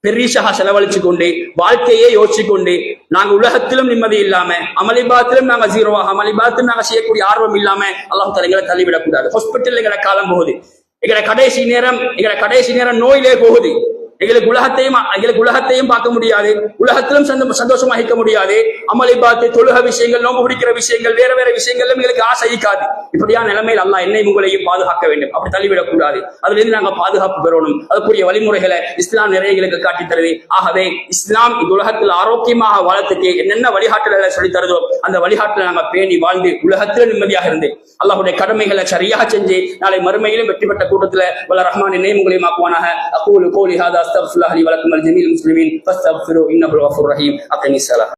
பெரிசா செலவழிச்சு கொண்டு வாழ்க்கையே யோசிச்சு கொண்டு நாங்க உலகத்திலும் நிம்மதி இல்லாம அமளிபாத்திலும் நாங்க ஜீரோவாக, அமளிபாத்திலும் நாங்க செய்யக்கூடிய ஆர்வம் இல்லாம அல்லாஹ் தஆலா எங்களை தள்ளிவிடக்கூடாது. ஹாஸ்பிட்டல் எங்களை காலம் போகுது, எங்களை கடைசி நேரம் நோயிலே போகுது. எங்களுக்கு உலகத்தையும் பார்க்க முடியாது, உலகத்திலும் சந்தோஷமா இருக்க முடியாது. அமளி பார்த்து தொழுக விஷயங்கள், நோம்பு பிடிக்கிற விஷயங்கள், வேற வேற விஷயங்கள்ல எங்களுக்கு ஆசை இருக்காது. இப்படியான நிலைமையில் அல்லாஹ் என்னை உங்களையும் பாதுகாக்க வேண்டும். அப்படி தள்ளிவிடக் கூடாது. அதுல இருந்து நாங்க பாதுகாப்பு பெறணும். அதுக்குரிய வழிமுறைகளை இஸ்லாம் நிறைய எங்களுக்கு காட்டி தருது. ஆகவே இஸ்லாம் இந்த உலகத்தில் ஆரோக்கியமாக வாழத்துக்கு என்னென்ன வழிகாட்டுதலை சொல்லி தருதோ அந்த வழிகாட்டுல நாங்க பேணி வாழ்ந்து உலகத்துல நிம்மதியாக இருந்து அல்லாஹ்வுடைய கடமைகளை சரியாக செஞ்சு நாளை மறுமையிலும் வெற்றி பெற்ற கூட்டத்துல வல்ல ரஹ்மான் என்னையும் உங்களையும் ஆக்குவானாக. அகூலு கௌலி ஹாதா அஸ்தக்ஃபிருல்லாஹி லி வ லக்கும் வல் ஜமீல் முஸ்லிமீன் ஃபஸ்தக்ஃபிரு இன்னஹு கஃபூர் ரஹீம். அக்மிஸ் ஸலாத்.